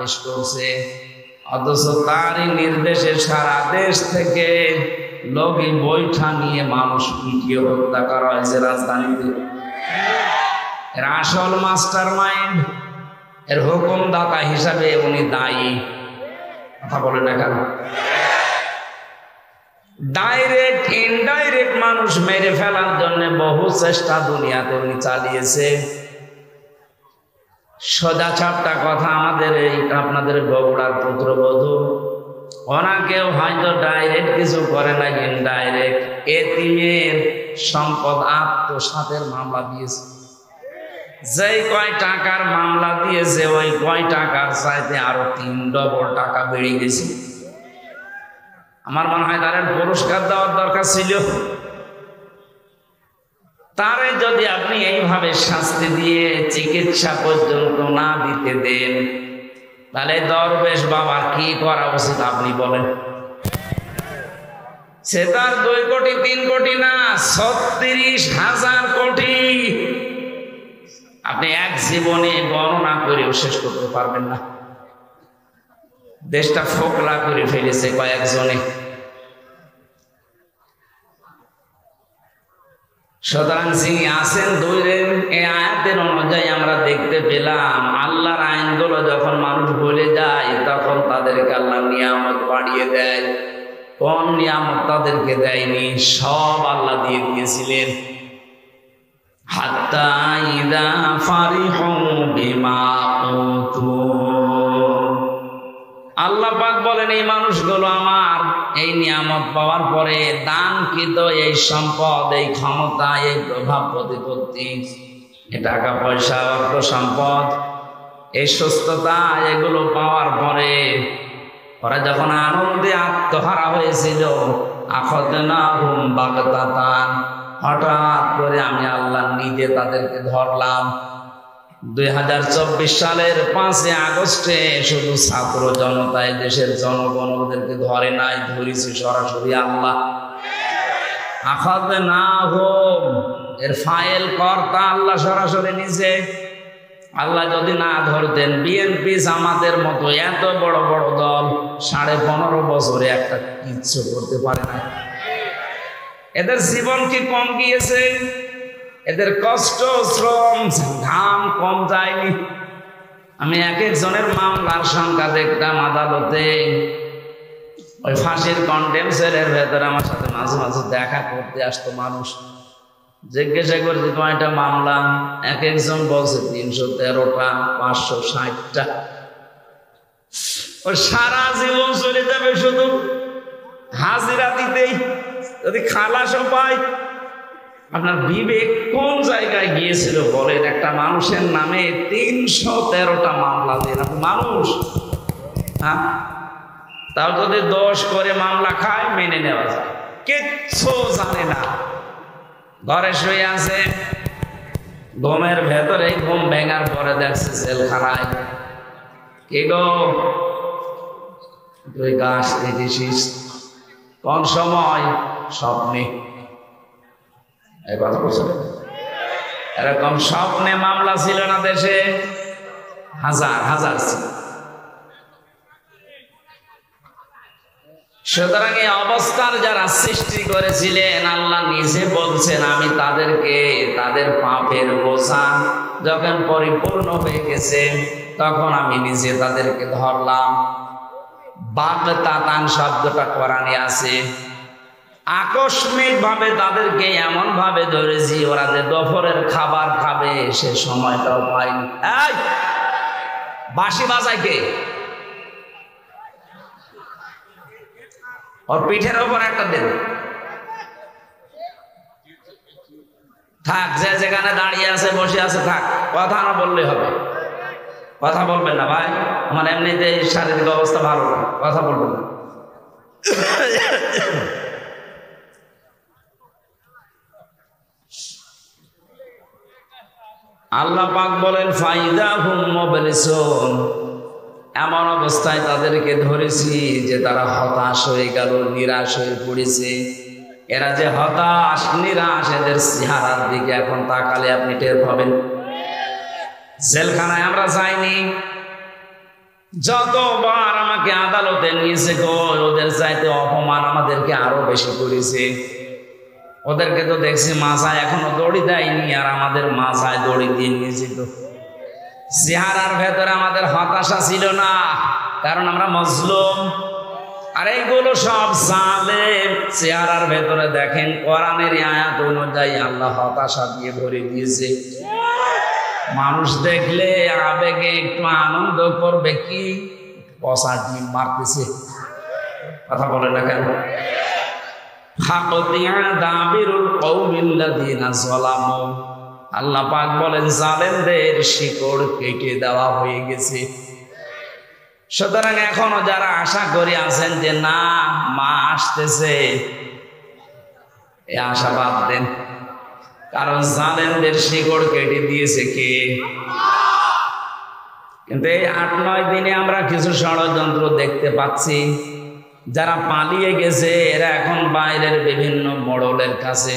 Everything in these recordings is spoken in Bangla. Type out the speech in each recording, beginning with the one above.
পেশ করছে, অথচ তারই নির্দেশে সারা দেশ থেকে লগি বৈঠা নিয়ে মানুষ পিটিয়ে হত্যা করা হয়েছে রাজধানীতে। এর আসল মাস্টার মাইন্ড, এর হুকুমদাতা হিসাবে উনি দায়ী। কথা বলে না কেন? ডাইরেক্ট ইনডাইরেক্ট মানুষ মেরে ফেলার জন্য বহু চেষ্টা দুনিয়াতে উনি চালিয়েছে। সোজা চাপটা কথা, আমাদের এই আপনাদের বগুড়ার পুত্রবধূ, ওনাকেও হয়তো ডাইরেক্ট কিছু করে না, ইনডাইরেক্ট এতিমের সম্পদ আত্মসাতের মামলা দিয়েছে। যেই কয় টাকার মামলা দিয়েছে ওই কয় টাকার চাইতে আরো 3 ডবল টাকা বেড়ে গেছে। আমার মনে হয় তার পুরস্কার দেওয়ার দরকার ছিল। তারে যদি আপনি এইভাবে শাস্তি দিয়ে চিকিৎসা পর্যন্ত না দিতে দেন, তাহলে দরবেশ বাবার কি করা উচিত আপনি বলেন? সে তার 2 কোটি 3 কোটি না, 36,000 কোটি আপনি এক জীবনে গণনা করেও শেষ করতে পারবেন না। দেশটা ফোকলা করে ফেলেছে কয়েকজনে। সুতরাং যিনি আছেন দূরের, এই আয়াতের অনুযায়ী আমরা দেখতে পেলাম আল্লাহর আইনগুলো যখন মানুষ ভুলে যায় তখন তাদেরকে আল্লাহ নিয়ামত বাড়িয়ে দেয়। কোন নিয়ামত তাদেরকে দেয়নি? সব আল্লাহ দিয়ে দিয়েছিলেন। হাত্তা ইযা ফারিহু বিমা উতু, আল্লাহ পাক বলেন এই মানুষগুলো আমার এই নিয়ামত পাওয়ার পরে দানকৃত এই সম্পদ, এই ক্ষমতা, এই প্রভাব প্রতিপত্তি, এই টাকা পয়সা, অর্থ সম্পদ, এই সুস্থতা, এগুলো পাওয়ার পরে ওরা যখন আনন্দে আত্মহারা হয়েছিল, আখাযনাহুম বাগতাতান, হঠাৎ করে আমি আল্লাহ নিজে তাদেরকে ধরলাম। 2024 সালের 5 আগস্টে শুধু ছাত্র জনতায় দেশের জনগণ ওদেরকে ধরে নাই, ধরেছে সরাসরি আল্লাহ। আখাযনাহুম, এর ফাইল কর্তা আল্লাহ সরাসরি নিজে। আল্লাহ যদি না ধরতেন, বিএনপি জামাতের মতো এত বড় বড় দল 15.5 বছরে একটা কিচ্ছু করতে পারে না। এদের জীবন কি কম গিয়েছে? এদের কষ্ট, শ্রম, ঘাম কম যায়নি? আমি এক একজনের মামলার সংখ্যা দেখতাম আদালতে। ওই ফাঁসির কন্ডেম সেলের ভেতরে আমার সাথে মাঝে মাঝে দেখা করতে আসতো মানুষ। জিজ্ঞাসা করছি কয়টা মামলা? এক একজন বলছে 313টা, 560টা। ওর সারা জীবন চলে যাবে শুধু হাজিরা দিতেই, যদি খালাসও পায়। আপনার বিবেক কোন জায়গায় গিয়েছিল বলেন? একটা মানুষের নামে 313টা মামলা দেন আপনি মানুষ, হ্যাঁ? তাও যদি দোষ করে মামলা খায় মেনে নেওয়া যায়, কিচ্ছু জানে না, ঘরে শুয়ে আছে, ঘুমের ভেতরে ঘুম ভেঙার পরে দেখছে জেলখানায়। কে গো, তুই গাছ দেখেছিস? কোন সময়? স্বপ্নে। এই কথা বলছেন, এরকম স্বপ্নে মামলা ছিল না দেশে? হাজার হাজার ছিল। সুতরাং এই অবস্থার যারা সৃষ্টি করেছিলেন আল্লাহ নিজে বলছেন আমি তাদেরকে তাদের পাপের বোঝা যখন পরিপূর্ণ হয়ে গেছে তখন আমি নিজে তাদেরকে ধরলাম। বাগতাতান শব্দটা কোরআনে আছে। আকস্মিক ভাবে তাদেরকে এমন ভাবে ধরেছি ওরা যে দুপুরের খাবার খাবে সে সময়টাও পায়নি। এই বাঁশি বাজায় কে? ওর পিঠের ওপর একটা দেন। থাক, যে যেখানে দাঁড়িয়ে আছে বসে আছে থাক, কথা না বললে হবে। কথা বলবেন না ভাই, আমার এমনিতে শারীরিক অবস্থা ভালো না, কথা বলবেন না। আল্লাহ পাক বলেন ফাইদাহুম মুবলিসুন, এমন অবস্থায় তাদেরকে ধরেছি যে তারা হতাশ হয়ে গেল, নিরাশ হয়ে পড়েছে। এরা যে হতাশ নিরাশ, এদের চেহারার দিকে এখন তাকালে আপনি টের পাবেন। জেলখানায় আমরা যাইনি, যতবার আমাকে আদালতে নিয়েছে গো, ওদের চাইতে অপমান আমাদেরকে আরো বেশি করেছে। ওদেরকে তো দেখছি মাথায় এখনো দড়ি দেয়নি, আর আমাদের মাথায় দড়ি দিয়ে নিয়েছিল। চেহারার ভেতরে আমাদের হতাশা ছিল না, কারণ আমরা মজলুম। আর এইগুলো সব জালেম। চেহারার ভেতরে দেখেন কোরআনের আয়াত অনুযায়ী আল্লাহ হতাশা দিয়ে ভরে দিয়েছে। মানুষ দেখলে আবেগে একটু আনন্দ করবে, কি পচা ডিম মারতেছে, কথা বলে না কেন? আল্লাহ পাক বলেন জালেমদের শিকড় কেটে দেওয়া হয়ে গেছে। সুতরাং এখনো যারা আশা করে আছেন যে না মা আসতেছে, এই আশা বাদ দেন, কারণ জালেমদের শিকড় কেটে দিয়েছে কে? কিন্তু এই ৮-৯ দিনে আমরা কিছু ষড়যন্ত্র দেখতে পাচ্ছি। যারা পালিয়ে গেছে এরা এখন বাইরের বিভিন্ন মোড়লের কাছে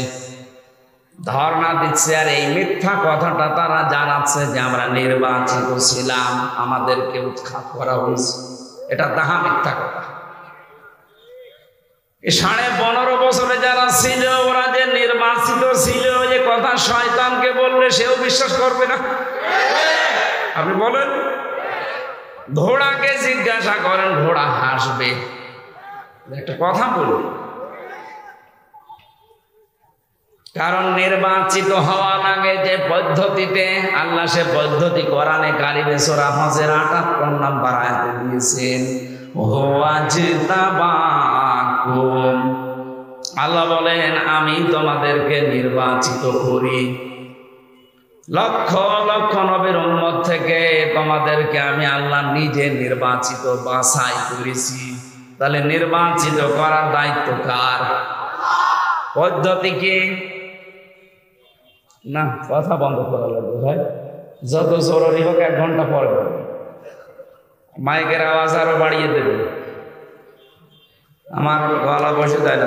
ধর্ণা দিচ্ছে, আর এই মিথ্যা কথাটা তারা জানাচ্ছে যে আমরা নির্বাচিত ছিলাম, আমাদেরকে উৎখাত করা হয়েছে। এটা তাহা মিথ্যা কথা। 15.5 বছরে যারা ছিল, ওরা যে নির্বাচিত ছিল, যে কথা শয়তানকে বললে সেও বিশ্বাস করবে না। আপনি বলেন, ঘোড়াকে জিজ্ঞাসা করেন, ঘোড়া হাসবে। একটা কথা বলি, কারণ নির্বাচিত হওয়া লাগে যে পদ্ধতিতে, আল্লাহ সে পদ্ধতি কোরআনে কারিমে সূরা হজের ৭৮ নম্বর আয়াতে দিয়েছেন। আল্লাহ বলেন আমি তোমাদেরকে নির্বাচিত করি, লক্ষ লক্ষ নবীর উম্মত থেকে তোমাদেরকে আমি আল্লাহ নিজে নির্বাচিত বাছাই করেছি। তাহলে নির্বাচিত করার দায়িত্ব কার? পদ্ধতি কি? না, কথা বন্ধ করা লাগবে ভাই। যত জরুরি হোক 1 ঘন্টা পরে মাইকের আওয়াজ আরো বাড়িয়ে দেবে, আমার গলা বসে যায় না।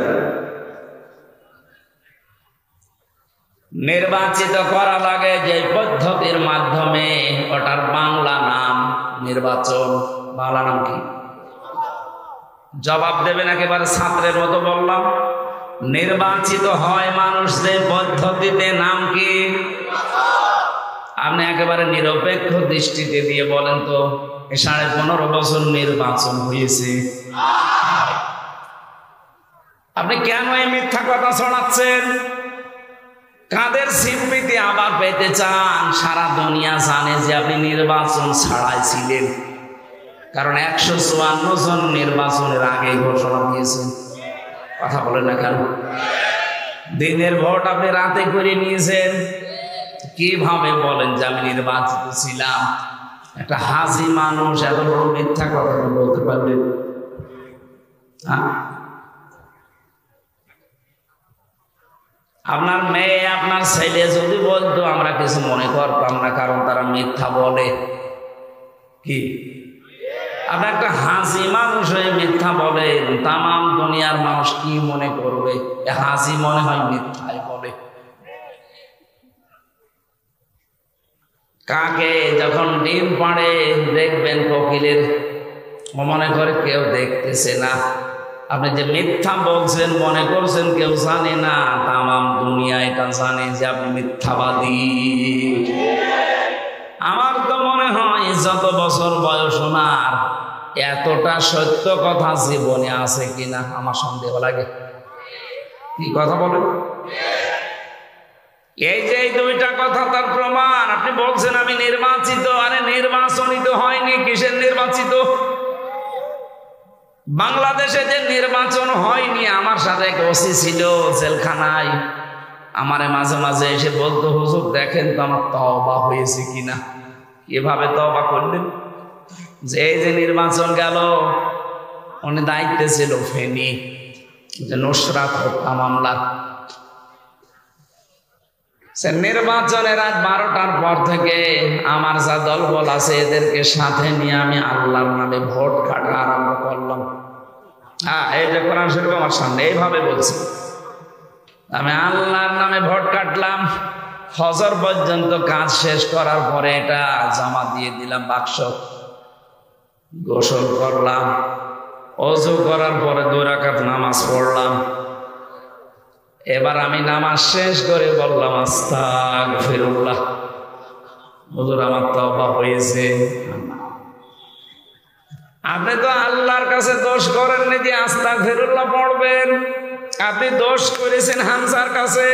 নির্বাচিত করা লাগে যে পদ্ধতির মাধ্যমে, ওটার বাংলা নাম নির্বাচন। বাংলা নাম কি? জবাব দেবেন একেবারে ছাত্রের মতো বললাম। নির্বাচিত হয় মানুষ যে পদ্ধতিতে, নাম কি? আপনি একেবারে নিরপেক্ষ দৃষ্টিতে দিয়ে বলেন তো, 15.5 বছর নির্বাচন হয়েছে, আপনি কেন এই মিথ্যা কথা ছড়াচ্ছেন? কাদের স্বীকৃতি আবার পেতে চান? সারা দুনিয়া জানে যে আপনি নির্বাচন ছাড়াই ছিলেন, কারণ 154 জন নির্বাচনের আগে ঘোষণা দিয়েছেন। কথা বলেন না কেন? দিনের ভোট আপনি রাতে করে নিয়েছেন। কিভাবে বলেন যে আমি নির্বাচিত ছিলাম? একটা হাসি মানুষ এত বড় মিথ্যা কথা বলতে পারবে? আপনার মেয়ে আপনার ছেলে যদি বলতো আমরা কিছু মনে করতাম না, কারণ তারা মিথ্যা বলে। কি আপনি একটা হাসি মানুষ হয়ে মিথ্যা বলেন, তামাম দুনিয়ার মানুষ কি মনে করবে? হাসি মনে হয় মিথ্যাই বলে। কাকে যখন ডিম পাড়ে দেখবেন কোকিলের, মনে করে কেউ দেখতেছে না। আপনি যে মিথ্যা বলছেন মনে করছেন কেউ জানে না, তামাম দুনিয়া এটা জানে যে আপনি মিথ্যাবাদী। আমার তো মনে হয় যত বছর বয়স ওনার, এতটা সত্য কথা জীবনে আছে কিনা আমার সন্দেহ লাগে। কি কথা বলেন? এই যে এই 2টা কথা তার প্রমাণ। আপনি বলছেন আমি নির্বাচিত, আরে নির্বাচনিত হয়নি। কিসের নির্বাচিত? বাংলাদেশে যে নির্বাচন হয়নি, আমার সাথে এক ওসি ছিল জেলখানায়, আমারে মাঝে মাঝে এসে বলতো হুজুর দেখেন তো আমার তওবা হয়েছে কিনা। কিভাবে তওবা করলেন? যে এই যে নির্বাচন গেল, উনি দায়িত্বে ছিল ফেনী, যে নুসরাত হত্যা মামলা। নির্বাচনের রাত 12টার পর থেকে আমার যা দলবল আছে এদেরকে সাথে নিয়ে আমি আল্লাহর নামে ভোট কাটা আরম্ভ করলাম। এই যে কোরআন শরীফ আমার সামনে এইভাবে বলছি, আমি আল্লাহর নামে ভোট কাটলাম। ফজর পর্যন্ত কাজ শেষ করার পরে এটা জমা দিয়ে দিলাম বাক্স। গোসল করলাম, ওযু করার পরে 2 রাকাত নামাজ পড়লাম। এবার আমি নামাজ শেষ করে বললাম আস্তাগফিরুল্লাহ, হুজুর আমার তওবা হয়েছে। আপনি তো আল্লাহর কাছে দোষ করেননি যে আস্তাগফিরুল্লাহ পড়বেন, আপনি দোষ করেছেন হামজার কাছে।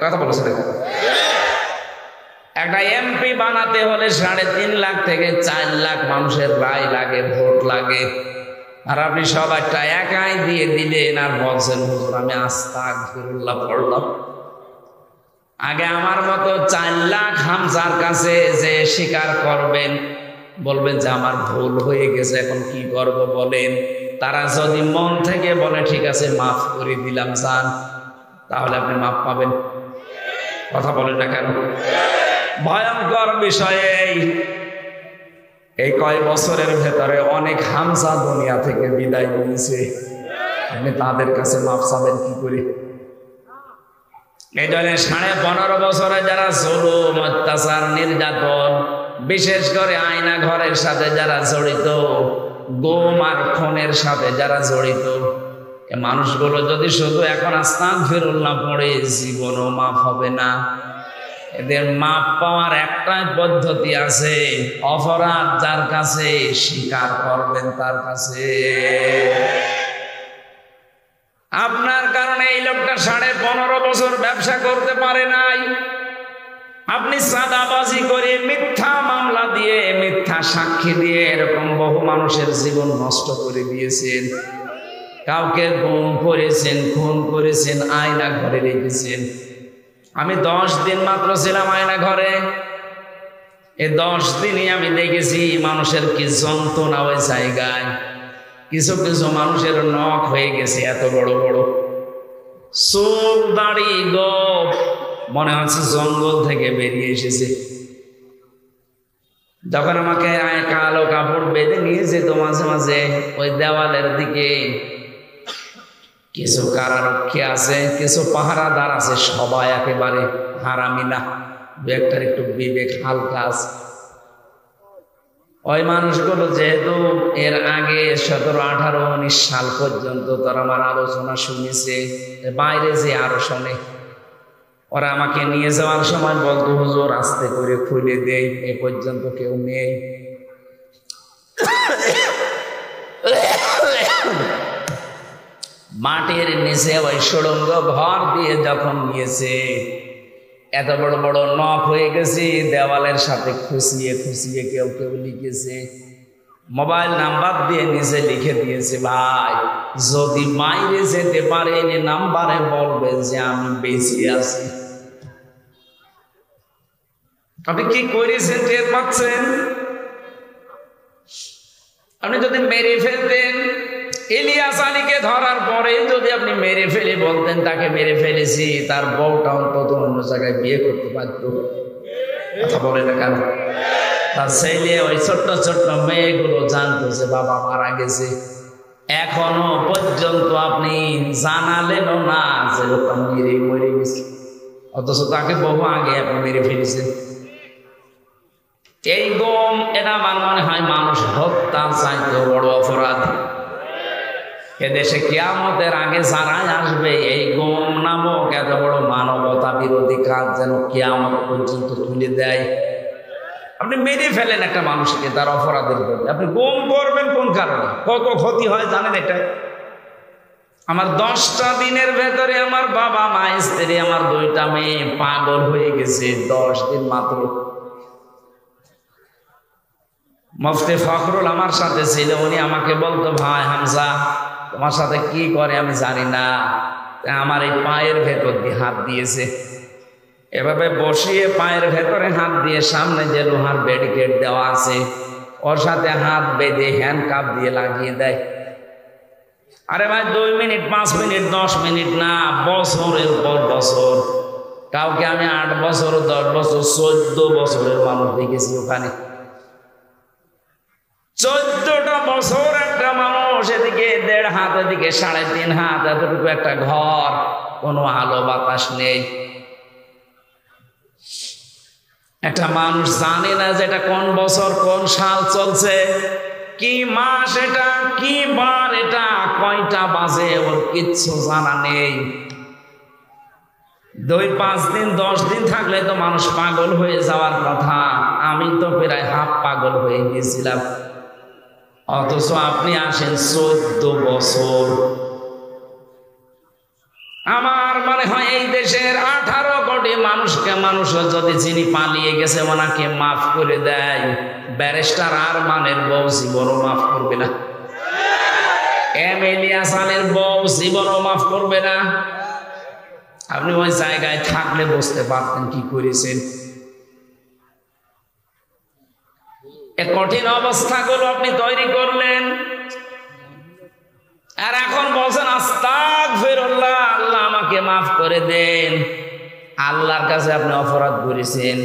কথা বলেছেন, একটা এমপি বানাতে হলে 3.5 লাখ থেকে 4 লাখ মানুষের রায় লাগে, ভোট লাগে, আর আপনি সবাইটা একাই দিয়ে দিলেন আর বলছেন হুজুর আমি আস্তাগফিরুল্লাহ পড়লাম। আগে আমার মতো 4 লাখ হামজার কাছে যে স্বীকার করবেন, বলবেন যে আমার ভুল হয়ে গেছে, এখন কি করব বলেন। তারা যদি মন থেকে বলে ঠিক আছে মাফ করে দিলাম যান, তাহলে আপনি মাফ পাবেন। কথা বলেন না কেন? ভয়ঙ্কর বিষয়। এই কয় বছরের ভেতরে অনেক হামজা দুনিয়া থেকে বিদায় নিয়েছে, আপনি তাদের কাছে মাফ চাবেন কি করে? এই জন্য 15.5 বছরে যারা জুলুম, অত্যাচার, নির্যাতন, বিশেষ করে আয়না ঘরের সাথে যারা জড়িত, গুম আর খুনের সাথে যারা জড়িত, এই মানুষগুলো যদি শুধু এখন আস্তাগফিরুল্লাহ পড়ে, জীবনও মাফ হবে না। এদের মাপ পাওয়ার একটাই পদ্ধতি আছে, অপরাধ যার কাছে স্বীকার করবেন তার কাছে। আপনার কারণে এই লোকটা 15.5 বছর ব্যবসা করতে পারে নাই। আপনি চাঁদাবাজি করে, মিথ্যা মামলা দিয়ে, মিথ্যা সাক্ষী দিয়ে এরকম বহু মানুষের জীবন নষ্ট করে দিয়েছেন। কাউকে গুম করেছেন, খুন করেছেন, আয়না ঘরে রেখেছেন। আমি 10 দিন মাত্র ছিলাম আয়না ঘরে। এই 10 দিনই আমি দেখেছি মানুষের কি যন্ত্রণা ওই জায়গায়। কিছু কিছু মানুষের নখ হয়ে গেছে এত বড় বড়, চুল দাড়ি গোঁফ মনে হচ্ছে জঙ্গল থেকে বেরিয়ে এসেছে। যখন আমাকে কালো কাপড় বেঁধে নিয়ে যেত মাঝে মাঝে ওই দেওয়ালের দিকে, কিছু কারারক্ষী আছে, কিছু পাহারাদার আছে, সবাই একেবারে হারামি না, দু একটার একটু বিবেক হালকা আছে। ওই মানুষগুলো যেহেতু এর আগে 17, 18, 19 সাল পর্যন্ত তারা আমার আলোচনা শুনেছে, বাইরে যে আরো শোনে, ওরা আমাকে নিয়ে যাওয়ার সময় বলতো হুজুর আস্তে করে খুলে দেই, এ পর্যন্ত কেউ নেই। মাটির নিচে ওই সুড়ঙ্গ ঘর দিয়ে যখন নিয়েছে, এত বড় বড় নখ হয়ে গেছে, দেওয়ালের সাথে খুশিয়ে খুশিয়ে কেউ কেউ লিখেছে, মোবাইল নাম্বার দিয়ে নিচে লিখে দিয়েছে, ভাই যদি বাইরে যেতে পারে এই নাম্বারে বলবেন যে আমি বেঁচে আছি। আপনি কি করেছেন টের পাচ্ছেন? আপনি যদি মেরে ফেলতেন, ইলিয়াস আলীকে ধরার পরে যদি আপনি মেরে ফেলে বলতেন তাকে মেরে ফেলেছি, তার বউটা অন্তত অন্য জায়গায় বিয়ে করতে পারত। কথা বলে না কেন? তার ছেলে ওই ছোট্ট ছোট্ট মেয়েগুলো জানতো যে বাবা মারা গেছে, এখনো পর্যন্ত আপনি জানালেনও না যে লোকটা মরে গেছে, অথচ তাকে বহু আগে আপনি মেরে ফেলেছেন। এই গম, এটা আমার মনে হয় মানুষ হত্যা চাইতে বড় অপরাধ। এদেশে কিয়ামতের আগে যারাই আসবে, এই গম নামক এত বড় মানবতা বিরোধী কাজ যেন কিয়ামত পর্যন্ত তুলে দেয়। আপনি মেরে ফেলেন একটা মানুষকে তার অপরাধের জন্য, আপনি গম করবেন কোন কারণে? কত ক্ষতি হয় জানেন? এটা আমার 10টা দিনের ভেতরে আমার বাবা, মা, স্ত্রী, আমার 2টা মেয়ে পাগল হয়ে গেছে 10 দিন মাত্র। মুফতি ফখরুল আমার সাথে ছিল, উনি আমাকে বলতো ভাই হামজা তোমার সাথে কি করে আমি জানি না, আমার এই পায়ের ভেতর দিয়ে হাত দিয়েছে, এভাবে বসিয়ে পায়ের ভেতরে হাত দিয়ে সামনে যে লোহার ব্যারিকেড দেওয়া আছে ওর সাথে হাত বেঁধে হ্যান্ডকাপ দিয়ে লাগিয়ে দেয়। আরে ভাই 2 মিনিট, 5 মিনিট, 10 মিনিট না, বছরের পর বছর। কাউকে আমি 8 বছর, 10 বছর, 14 বছরের মানুষ দেখেছি ওখানে। 14টা বছর একটা মানুষ, এদিকে 1.5 হাত, এদিকে 3.5 হাত, এতটুকু একটা ঘর, কোনো আলো বাতাস নেই। একটা মানুষ জানে না যে এটা কোন বছর কোন সাল চলছে। কি মাস এটা, কি বার এটা, কয়টা বাজে ওর কিচ্ছু জানা নেই। 2-5 দিন 10 দিন থাকলে তো মানুষ পাগল হয়ে যাওয়ার কথা। আমি তো প্রায় হাফ পাগল হয়ে গিয়েছিলাম। অথচ আপনি আসেন 14 বছর। আমার মনে হয় এই দেশের 18 কোটি মানুষকে মানুষ যদি যিনি পালিয়ে গেছে ওনাকে মাফ করে দেয়, ব্যারিস্টার আরমানের বউ জীবনও মাফ করবে না, ইলিয়াস আলীর বউ জীবনও মাফ করবে না। আপনি ওই জায়গায় থাকলে বুঝতে পারতেন কি করেছেন। এই কঠিন অবস্থাগুলো আপনি তৈরি করলেন, আর এখন বলছেন আস্তাগফিরুল্লাহ, আল্লাহ আমাকে মাফ করে দেন। আল্লাহর কাছে আপনি অপরাধ করেছেন,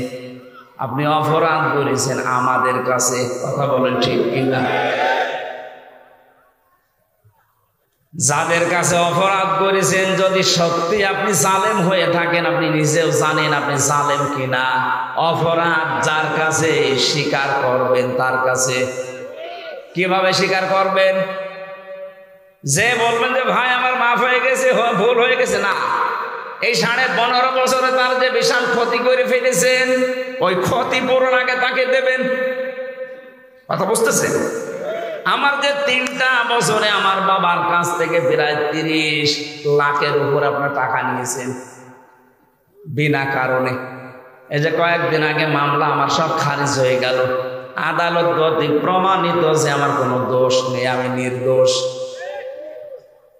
আপনি অপরাধ করেছেন আমাদের কাছে। কথা বলেন ঠিক কিনা? যাদের কাছে অপরাধ করেছেন, যদি সত্যি আপনি জালেম হয়ে থাকেন, আপনি নিজেও জানেন আপনি জালেম কিনা। অপরাধ যার কাছে স্বীকার করবেন তার কাছে। কিভাবে স্বীকার করবেন? যে বলবেন যে ভাই আমার মাফ হয়ে গেছে, ভুল হয়ে গেছে, না, এই 15.5 বছরে তার যে বিশাল ক্ষতি করে ফেলেছেন, ওই ক্ষতিপূরণ আগে তাকে দেবেন। কথা বুঝতেছেন? আমার যে 3টা বছরে আমার বাবার কাছ থেকে প্রায় 30 লাখের উপর আপনার টাকা নিয়েছেন বিনা কারণে। এই যে কয়েকদিন আগে মামলা আমার সব খারিজ হয়ে গেল, আদালত কর্তৃক প্রমাণিত যে আমার কোনো দোষ নেই, আমি নির্দোষ।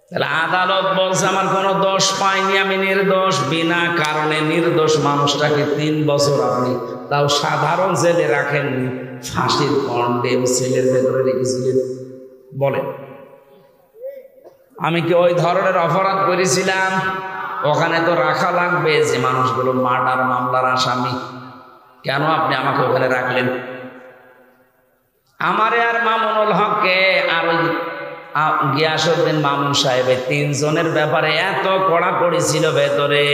তাহলে আদালত বলছে আমার কোনো দোষ পাইনি, আমি নির্দোষ। বিনা কারণে নির্দোষ মানুষটাকে 3 বছর আপনি তাও সাধারণ জেলে রাখেননি, ফাঁসির কন্ডেম সেলের ভেতরে রেখেছিলেন। বলেন, আমি কি ওই ধরনের অপরাধ করেছিলাম? ওখানে তো রাখা লাগবে যে মানুষগুলো মার্ডার মামলার আসামি। কেন আপনি আমাকে ওখানে রাখলেন? আমারে আর মামুনুল হককে আর ওই গিয়াসউদ্দিন মামুন সাহেব, 3 জনের ব্যাপারে এত কড়াকড়ি ছিল ভেতরে।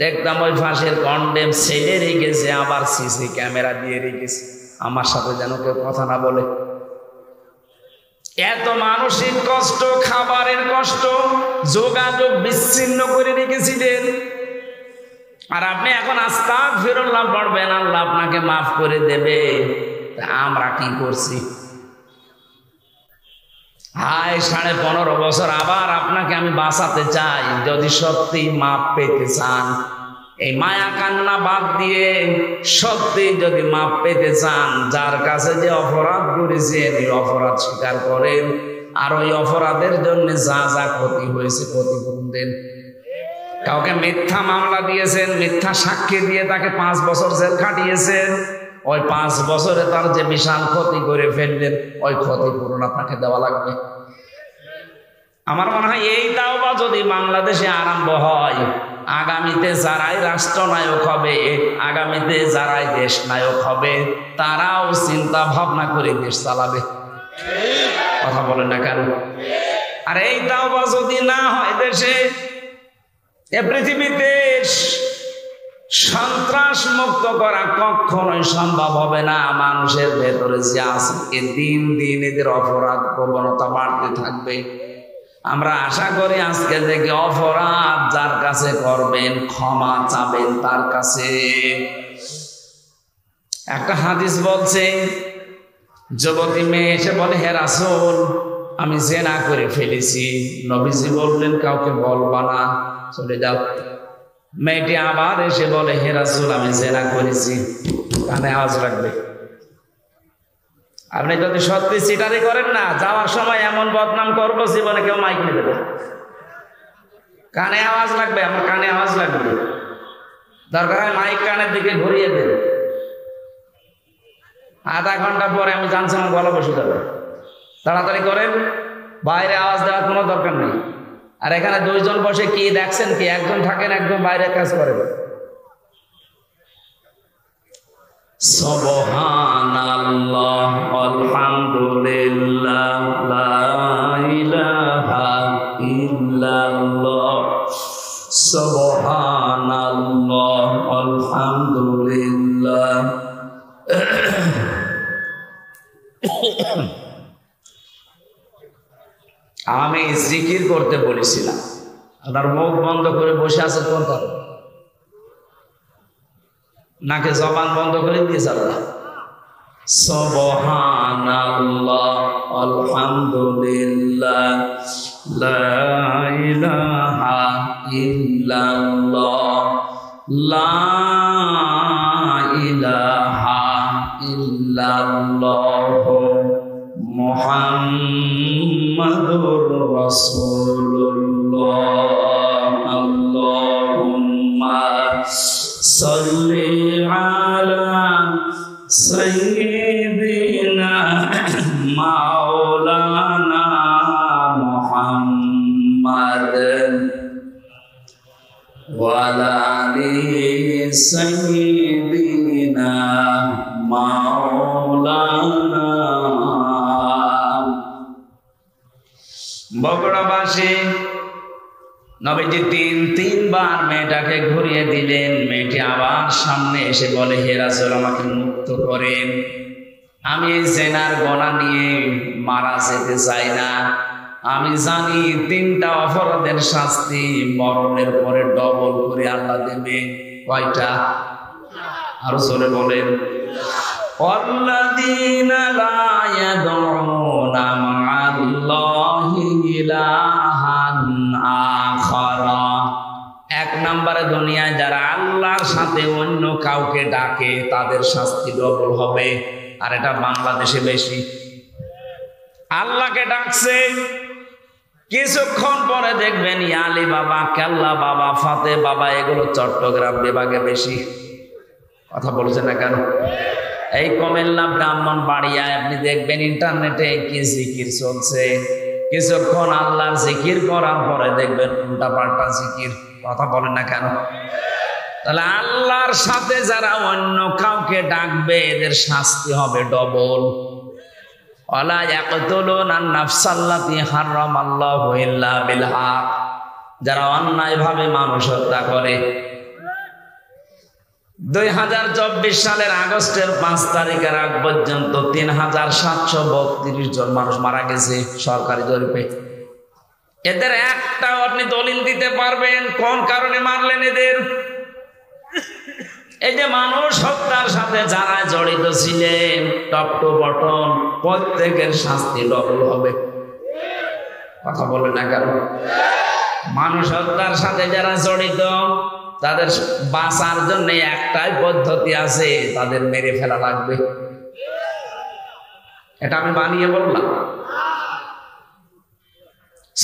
দেখতাম ওই ফাঁসির কন্ডেম ছেলে রেখেছে, আবার সিসি ক্যামেরা দিয়ে রেখেছে, আমার সাথে যেন কেউ কথা না বলে। এত মানসিক কষ্ট, খাবারের কষ্ট, যোগাযোগ বিচ্ছিন্ন করে রেখেছিলেন। আর আপনি এখন আস্তাগফিরুল্লাহ পড়বেন, আল্লাহ আপনাকে মাফ করে দেবে। আমরা কি করছি? হায় 15.5 বছর আবার আপনাকে আমি বাঁচাতে চাই। যদি সত্যি মাপ পেতে চান, এই মায়া কান্না বাদ দিয়ে সত্যি যদি মাপ পেতে চান, যার কাছে যে অপরাধ করেছেন এই অপরাধ স্বীকার করেন, আর ওই অপরাধের জন্য যা যা ক্ষতি হয়েছে ক্ষতিপূরণ দেন। কাউকে মিথ্যা মামলা দিয়েছেন, মিথ্যা সাক্ষী দিয়ে তাকে 5 বছর জেল খাটিয়েছেন, ওই 5 বছরে তার যে বিশাল ক্ষতি করে ফেললেন, ওই ক্ষতিপূরণ আপনাকে দেওয়া লাগবে। আমার মনে হয় এই তাওবা যদি বাংলাদেশে আরম্ভ হয়, আগামীতে যারাই রাষ্ট্রনায়ক হবে, আগামীতে যারাই দেশ নায়ক হবে, তারাও চিন্তা ভাবনা করে দেশ চালাবে। কথা বলেন না কেন? আর এই তাওবা যদি না হয় দেশে, এ পৃথিবীতে সন্ত্রাস মুক্ত করা কখনোই সম্ভব হবে না। মানুষের ভেতরে যে আছে, দিন দিন এদের অপরাধ প্রবণতা বাড়তে থাকবে। আমরা আশা করি আজকে থেকে অপরাধ যার কাছে করবেন, ক্ষমা চাবেন তার কাছে। একটা হাদিস বলছে, যুবতী মেয়ে এসে বলে, হে রাসূল, আমি জিনা করে ফেলেছি। নবীজি বললেন, কাউকে বলবা না, চলে যাও। মেয়েটি আবার এসে বলে, হে রাসূল, আমি জিনা করেছি। কানে আওয়াজ রাখবে। আপনি যদি সত্যি চিটারি করেন না, যাওয়ার সময় এমন বদনাম করবো জীবনে কেউ মাইক নেবে না। কানে আওয়াজ লাগবে, আমার কানে আওয়াজ লাগবে। দরকার হয় মাইক কানের দিকে ঘুরিয়ে দেবে। আধা ঘন্টা পরে আমি জানছি আমার গলা বসে যাবে। তাড়াতাড়ি করেন, বাইরে আওয়াজ দেওয়ার কোনো দরকার নেই। আর এখানে 2 জন বসে কি দেখছেন কি? একজন থাকেন, একজন বাইরে কাজ করেন। সুবহানাল্লাহ আলহামদুলিল্লাহ লা ইলাহা ইল্লাল্লাহ সুবহানাল্লাহ আলহামদুলিল্লাহ আমি জিকির করতে বলেছিলাম, আপনার মুখ বন্ধ করে বসে আছে কোন কারণে? নাকি জবান বন্ধ করে দিয়েছে আল্লাহ? সুবহানাল্লাহ, আলহামদুলিল্লাহ, লা ইলাহা ইল্লাল্লাহ, লা ইলাহা ইল্লাল্লাহ, মুহাম্মাদুর রাসূলুল্লাহ, আল্লাহুম্মা সাল্লি আলা সাইয়্যিদিনা মাওলানা মুহাম্মাদ ওয়া আলা আলি সাইয়্যিদিনা মাওলানা। বগুড়াবাসী নবীজি তিনবার মেয়েটাকে ঘুরিয়ে দিলেন। মেয়েটি আবার সামনে এসে বলে, হে রাসূল, আমাকে মুক্ত করেন, আমি এই জেনার গোনা নিয়ে মারা যেতে চাই না। আমি জানি 3টা অপরাধের শাস্তি মরণের পরে ডবল করে আল্লাহ দেবে। কয়টা? আরো জোরে বলেন। ওয়াল্লাযীনা লা ইয়াদউনা মা'আল্লাহি ইলাহান আখারা। 1 নম্বরে দুনিয়ায় যারা আল্লাহর সাথে অন্য কাউকে ডাকে তাদের শাস্তি ডবল হবে। আর এটা বাংলাদেশে বেশি। আল্লাহকে ডাকছে, কিছুক্ষণ পরে দেখবেন ইয়ালি বাবা, কেল্লা বাবা, ফাতে বাবা, এগুলো চট্টগ্রাম বিভাগে বেশি। কথা বলছেন না কেন? এই কুমিল্লা, ব্রাহ্মণবাড়িয়ায় আপনি দেখবেন ইন্টারনেটে কি জিকির চলছে। কিছুক্ষণ আল্লাহর জিকির করার পরে দেখবেন উল্টা পাল্টা জিকির। কথা বলেন না কেন? তাহলে আল্লাহর সাথে যারা অন্য কাউকে ডাকবে এদের শাস্তি হবে ডবল। ওয়ালা ইয়াকতুলুনা নাফসাল্লাতী হারামাল্লাহু ইল্লা বিল হক। যারা অন্যায়ভাবে মানুষ হত্যা করে। 2024 সালের আগস্টের 5 তারিখের আগ পর্যন্ত 3732 জন মানুষ মারা গেছে সরকারি জরিপে। এদের একটাও আপনি দলিল দিতে পারবেন কোন কারণে মারলেন এদের? এই যে মানুষ হত্যার সাথে যারা জড়িত ছিলেন টপ টু বটম প্রত্যেকের শাস্তি ডবল হবে। কথা বলে না কেন? মানুষ হত্যার সাথে যারা জড়িত তাদের বাঁচার জন্য একটাই পদ্ধতি আছে, তাদের মেরে ফেলা লাগবে। এটা আমি বানিয়ে বললাম।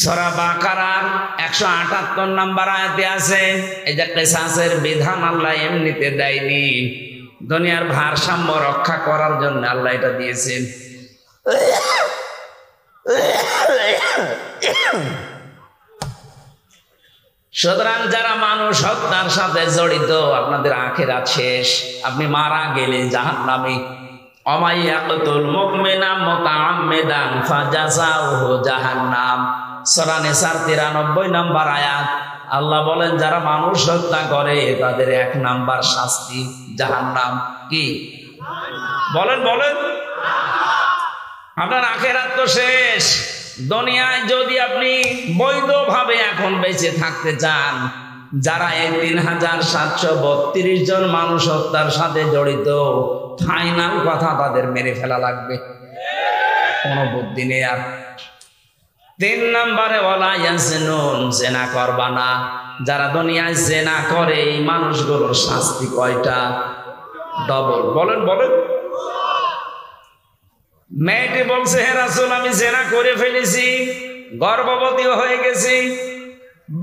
সূরা বাকারার 178 নম্বর আয়াতে আছে, এই যে কিসাসের বিধান আল্লাহ এমনিতে দেয়নি, দুনিয়ার ভারসাম্য রক্ষা করার জন্য আল্লাহ এটা দিয়েছেন। সুতরাং যারা মানুষ হত্যার সাথে জড়িত আপনাদের আখিরাত শেষ। আপনি মারা গেলে জাহান্নামী। ওয়া ইয়াকতুল মুমিনা মুতাআম্মিদান ফাজাযাউহু জাহান্নাম। সূরা নিসার 93 নম্বর আয়াত। আল্লাহ বলেন যারা মানুষ হত্যা করে তাদের 1 নাম্বার শাস্তি জাহান্নাম। কি বলেন? বলেন। আপনার আখিরাত তো শেষ। দুনিয়ায় যদি আপনি বৈধভাবে এখন বেঁচে থাকতে চান, যারা এই 3732 জন মানুষ হত্যার সাথে জড়িত, ফাইনাল কথা তাদের মেরে ফেলা লাগবে। কোনো বুদ্ধি নেই আর। 3 নম্বরে ওয়ালা ইয়াজনুন, জেনা করবা না। যারা দুনিয়ায় জেনা করে এই মানুষগুলোর শাস্তি কয়টা? ডবল। বলেন বলেন। মেয়েটি বলছে, হে রাসূল, আমি জেনা করে ফেলেছি, গর্ভবতীও হয়ে গেছি।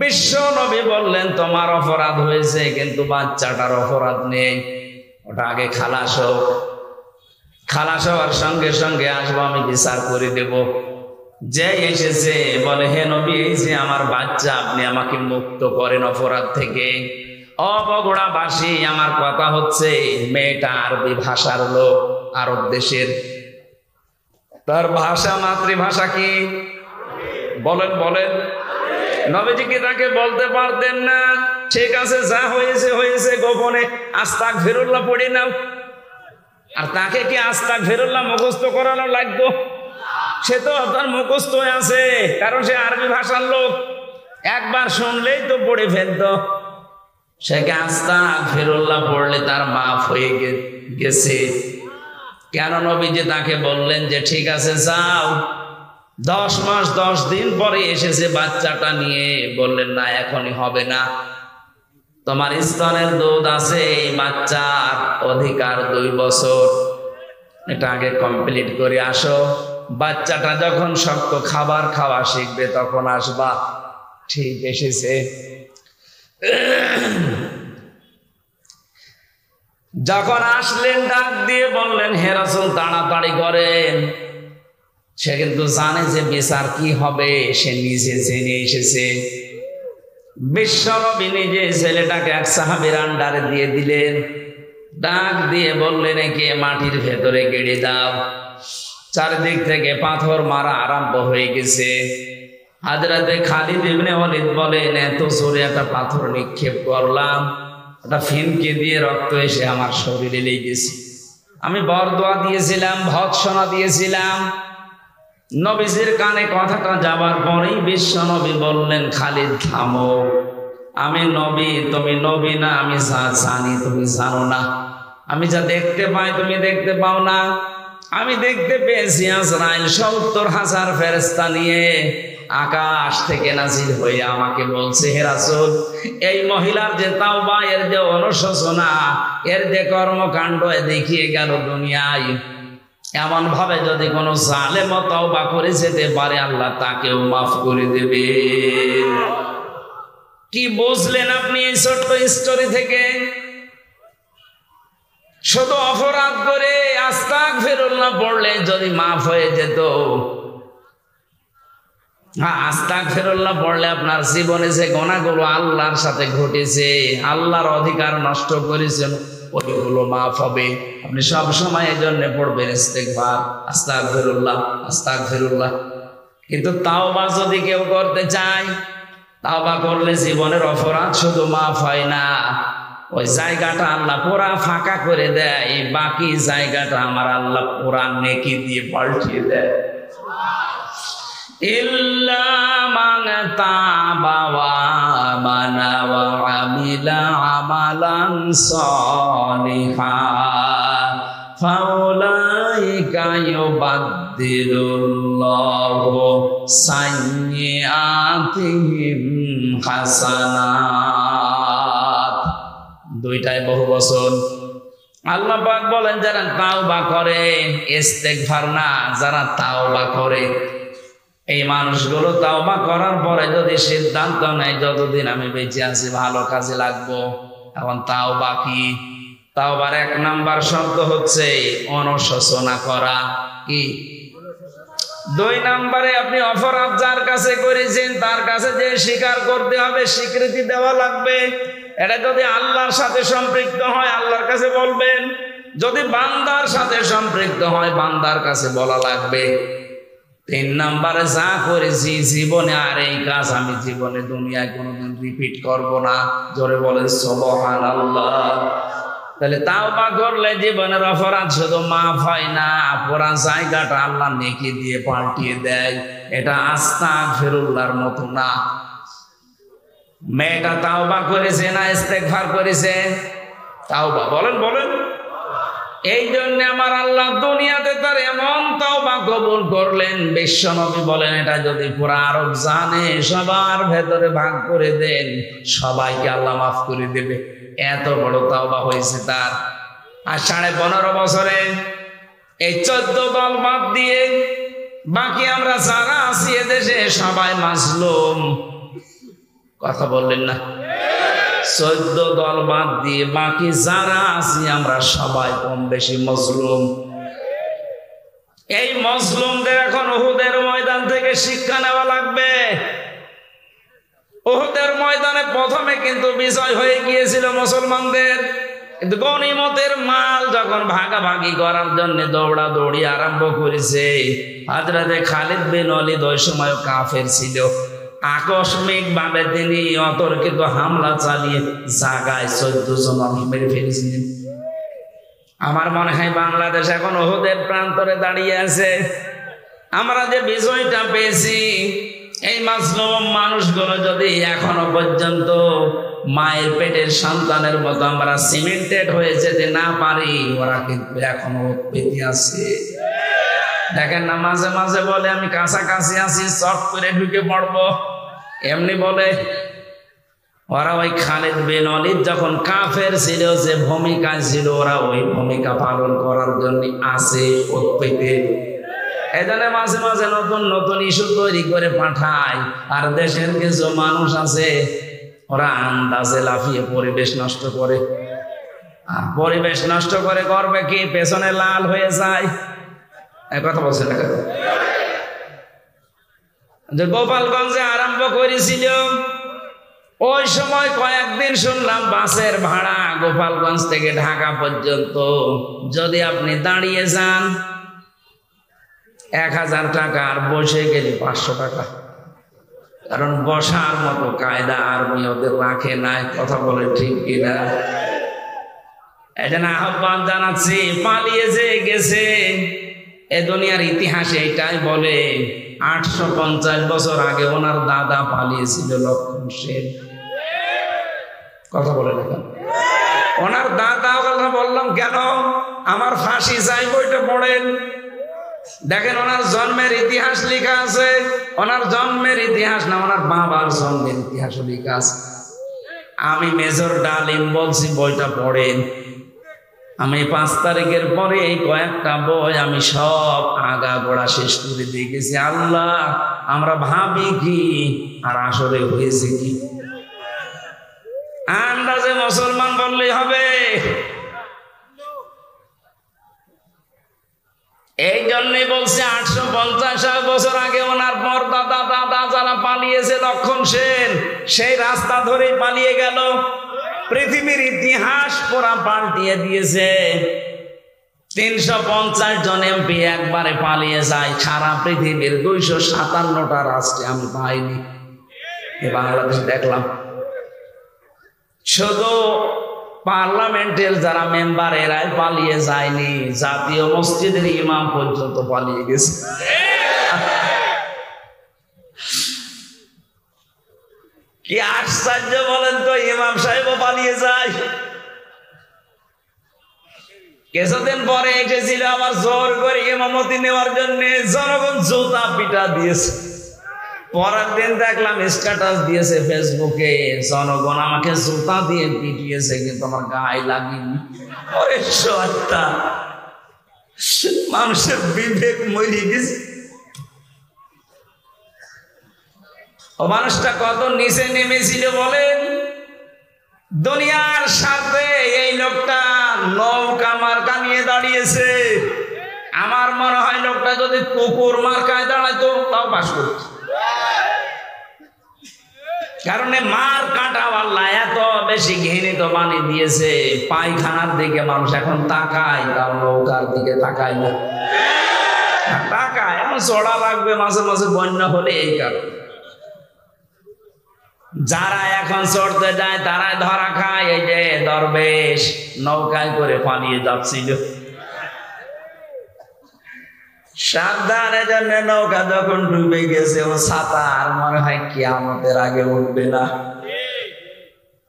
বিশ্ব নবী বললেন তোমার অপরাধ হয়েছে, কিন্তু বাচ্চাটার অপরাধ নেই, ওটা আগে খালাস হোক। খালাস হওয়ার সঙ্গে সঙ্গে আসবো, আমি বিচার করে দেব। যে এসেছে বলে, হে নবী, এই যে আমার বাচ্চা, আপনি আমাকে মুক্ত করেন অপরাধ থেকে। বগুড়াবাসী, আমার কথা হচ্ছে, মেয়েটা আরবি ভাষার লোক, আরব দেশের। তার ভাষা, মাতৃভাষা কি? বলেন বলেন। নবীজি কি তাকে বলতে পারতেন না, ঠিক আছে যা হয়েছে হয়েছে, গোপনে আস্তাগফিরুল্লাহ পড়ে নাও? আর তাকে কি আস্তাগফিরুল্লাহ মুখস্থ করানো লাগতো? সে তো তার মুখস্থ আছে, কারণ সে আরবি ভাষার লোক, একবার শুনলেই তো পড়ে ফেলতো। সে আস্তাগফিরুল্লাহ পড়লে তার মাফ হয়ে গেছে। কেন নবীজি তাকে বললেন যে ঠিক আছে যাও। 10 মাস 10 দিন পরে এসেছে বাচ্চাটা নিয়ে, বললেন না এখনই হবে না, তোমার স্তনের দুধ আছে, এই বাচ্চার অধিকার 2 বছর, এটা আগে কমপ্লিট করে আসো। বাচ্চাটা যখন শক্ত খাবার খাওয়া শিখবে তখন আসবা। ঠিক এসেছে। যখন আসলেন ডাক দিয়ে বললেন হে রাসূল তাড়াতাড়ি করেন। সে কিন্তু জানে যে বিচার কি হবে, সে নিজে জেনে এসেছে। বিশ্বনবী নিজে ছেলেটাকে এক সাহাবীর আন্ডারে দিয়ে দিলেন। ডাক দিয়ে বললেন একে মাটির ভেতরে গেড়ে দাও। চারিদিক থেকে পাথর মারা আরম্ভ হয়ে গেছে। হযরতে খালিদ ইবনে ওয়ালিদ বলেন এত জোরে একটা পাথর নিক্ষেপ করলাম, ওটা ফিনকে দিয়ে রক্ত এসে আমার শরীরে লেগেছে। আমি বরদোয়া দিয়েছিলাম, ভৎসনা দিয়েছিলাম। নবীজির কানে কথাটা যাবার পরেই বিশ্বনবী বললেন খালিদ থামো, আমি নবী, তুমি নবী না, আমি যা জানি তুমি জানো না, আমি যা দেখতে পাই তুমি দেখতে পাও না। আমি দেখতে পেয়েছি আজরাইল 70,000 ফেরেশতা নিয়ে আকাশ থেকে নাজিল হয়ে আমাকে বলছে হে রাসূল, এই মহিলার যে তাওবা, এর যে অনুশোচনা, এর যে কর্মকাণ্ড দেখিয়ে গেল দুনিয়ায়, এমন ভাবে যদি কোনো জালেম তাওবা করে যেতে পারে আল্লাহ তাকেও মাফ করে দেবে। কি বুঝলেন আপনি এই ছোট্ট স্টোরি থেকে? শুধু অপরাধ করে আস্তাগফিরুল্লাহ পড়লে যদি মাফ হয়ে যেত। হ্যাঁ, আস্তাগফিরুল্লাহ পড়লে আপনার জীবনে যে গুনাহগুলো আল্লাহর সাথে ঘটেছে, আল্লাহর অধিকার নষ্ট করেছেন, ওইগুলো মাফ হবে। আপনি সব সময় এই জন্য পড়বেন ইস্তেগফার, আস্তাগফিরুল্লাহ, আস্তাগফিরুল্লাহ। কিন্তু তাওবা যদি কেউ করতে চায়, তাওবা করলে জীবনের অপরাধ শুধু মাফ হয় না, ওই জায়গাটা আল্লাহ পুরা ফাঁকা করে দেয়, বাকি জায়গাটা আমার আল্লাহ পুরা নেকি দিয়ে পাল্টিয়ে দেয়। ইল্লা মান তাবা ওয়া আমানা ওয়া আমিলা আমালান সালিহান ফাউলাইকা ইউবাদদিলুল্লাহু সাইয়্যাতিহিম হাসানাত। দুইটাই বহু বচন। আল্লাহ পাক বলেন যারা তাওবা করে, ইস্তেগফার না, যারা তাওবা করে, এই মানুষগুলো তাওবা করার পরে যদি সিদ্ধান্ত নেয় যতদিন আমি বেঁচে আছি ভালো কাজে লাগবো। এখন তাওবা কি? তাওবার 1 নাম্বার শব্দ হচ্ছে অনুশোচনা করা। কি? 2 নাম্বারে আপনি অপরাধ যার কাছে করেছেন তার কাছে যে স্বীকার করতে হবে, স্বীকৃতি দেওয়া লাগবে। এটা যদি আল্লাহর সাথে সম্পৃক্ত হয় আল্লাহর কাছে বলবেন, যদি বান্দার সাথে সম্পৃক্ত হয় বান্দার কাছে বলা লাগবে। 3 নাম্বারে যা করেছি জীবনে আর এই কাজ আমি জীবনে দুনিয়ায় কোনোদিন রিপিট করব না। জোরে বলেন সুবহানাল্লাহ। তাহলে তাওবা করলে জীবনের অপরাধ শুধু মাফ হয় না, পুরা জায়গাটা আল্লাহ নেকি দিয়ে পাল্টিয়ে দেয়। এটা আস্তাগফিরুল্লাহর মতো না। মেয়েটা তাওবা করেছে না ইস্তেগফার করেছে? তাওবা। বলেন বলেন। এই জন্য আমার আল্লাহ দুনিয়াতে তার এমন তাওবা কবুল করলেন, বিশ্বনবী বলেন এটা যদি পুরা আরব জানে, সবার ভেতরে ভাগ করে দেন, সবাইকে আল্লাহ মাফ করে দেবে। এত বড় তাওবা হয়েছে তার। আর 15.5 বছরে এই 14 দল বাদ দিয়ে বাকি আমরা যারা আছি এদেশে সবাই মাজলুম। কথা বললেন না? 14 দল বাদ দিয়ে বাকি যারা আছি আমরা সবাই কম বেশি মজলুম। এই মজলুমদের এখন উহুদের ময়দান থেকে শিক্ষা নেওয়া লাগবে। উহুদের ময়দানে প্রথমে কিন্তু বিজয় হয়ে গিয়েছিল মুসলমানদের, কিন্তু গনিমতের মাল যখন ভাগাভাগি করার জন্য দৌড়াদৌড়ি আরম্ভ করেছে, হযরতে খালিদ বিন ওয়ালিদ ওই সময় কাফের ছিল। আকস্মিক ভাবে তিনি অতর্কিত হামলা চালিয়ে জায়গায় 14 জন মানুষ মেরে ফেলেছিলেন। আমার মনে হয় বাংলাদেশ এখন উহুদের প্রান্তরে দাঁড়িয়ে আছে। আমরা যে বিজয়টা পেয়েছি, এই মাজলুম মানুষগুলো যদি এখনো পর্যন্ত মায়ের পেটের সন্তানের মতো আমরা সিমেন্টেড হয়ে যেতে না পারি, ওরা কিন্তু এখনো বেঁচে আছে। দেখেন না, মাঝে মাঝে বলে আমি কাছাকাছি আছি, চট করে ঢুকে পড়বো, এমনি বলে। ওরা ওই খালিদ বিন ওয়ালিদ যখন কাফের ছিল, যে ভূমিকায় ছিল, ওরা ওই ভূমিকা পালন করার জন্য আছে পেতে। এখানে মাঝে মাঝে নতুন নতুন ইস্যু তৈরি করে পাঠায়। আর দেশের কিছু মানুষ আছে, ওরা আন্দাজে লাফিয়ে পরিবেশ নষ্ট করে। আর পরিবেশ নষ্ট করে করবে কি, পেছনে লাল হয়ে যায়। কথা বলছে না, যে গোপালগঞ্জে আরম্ভ করেছিল, ওই সময় কয়েকদিন শুনলাম বাসের ভাড়া গোপালগঞ্জ থেকে ঢাকা পর্যন্ত যদি আপনি দাঁড়িয়ে যান 1000 টাকা, আর বসে গেলে 500 টাকা। কারণ বসার মতো কায়দা আর্মি ওদের রাখে নাই। কথা বলে ঠিক কিনা? এই জন্য আহ্বান জানাচ্ছি, পালিয়ে যে গেছে, এ দুনিয়ার ইতিহাসে এটাই বলে 850 বছর আগে ওনার দাদা পালিয়েছিল, লক্ষণ সেন। কথা বলে দেখেন, ওনার দাদা, কথা বললাম কেন, আমার ফাঁসি চাই বইটা পড়েন, দেখেন ওনার জন্মের ইতিহাস লেখা আছে। ওনার জন্মের ইতিহাস না, ওনার বাবার জন্মের ইতিহাস লেখা আছে। আমি মেজর ডালিম বলছি, বইটা পড়েন। আমি 5 তারিখের পরে এই কয়েকটা বই আমি সব আগা গোড়া শেষ করে দিয়ে গেছি। আল্লাহ, আমরা ভাবি কি আর আসলে হয়েছে কি? আন্দাজে মুসলমান বললেই হবে। এই জন্যই বলছে 850 বছর আগে ওনার পর দাদা দাদা যারা পালিয়েছে, লক্ষণ সেন সেই রাস্তা ধরেই পালিয়ে গেল। পৃথিবীর ইতিহাস পুরা পাল্টিয়ে দিয়েছে। 350 জন এমপি একবারে পালিয়ে যায়। সারা পৃথিবীর 257টা রাষ্ট্রে আমি পাইনি, বাংলাদেশ দেখলাম। শুধু পার্লামেন্টের যারা মেম্বার এরাই পালিয়ে যায়নি, জাতীয় মসজিদের ইমাম পর্যন্ত পালিয়ে গেছে। কি আশ্চর্য বলেন তো, ইমাম সাহেবও পালিয়ে যায়। কিছুদিন পরে এসেছিল আবার জোর করে ইমামতি নেওয়ার জন্য, জনগণ জুতা পিটা দিয়েছে। পরের দিন দেখলাম স্ট্যাটাস দিয়েছে ফেসবুকে, জনগণ আমাকে জুতা দিয়ে পিটিয়েছে কিন্তু আমার গায়ে লাগেনি। মানুষের বিবেক মরে গেছে। ও মানুষটা কত নিচে নেমেছিল বলেন। দুনিয়ার সাথে এই লোকটা নৌকা মার্কা নিয়ে দাঁড়িয়েছে। আমার মনে হয় লোকটা যদি কুকুর মার্কায় দাঁড়াইতো তাও পাস করত। কারণ মার কাটা আল্লাহ এত বেশি ঘৃণিত বানিয়ে দিয়েছে, পায়খানার দিকে মানুষ এখন তাকায়, তার নৌকার দিকে তাকায় না। তাকায় এখন চড়া লাগবে মাঝে মাঝে বন্যা হলে, এই কারণে যারা এখন চড়তে যায় তারাই ধরা খায়। এই যে দরবেশ নৌকায় করে পালিয়ে যাচ্ছিল, সাবধানের জন্য নৌকা যখন ডুবে গেছে, ও ছাতা আর মনে হয় কিয়ামতের আগে উঠবে না।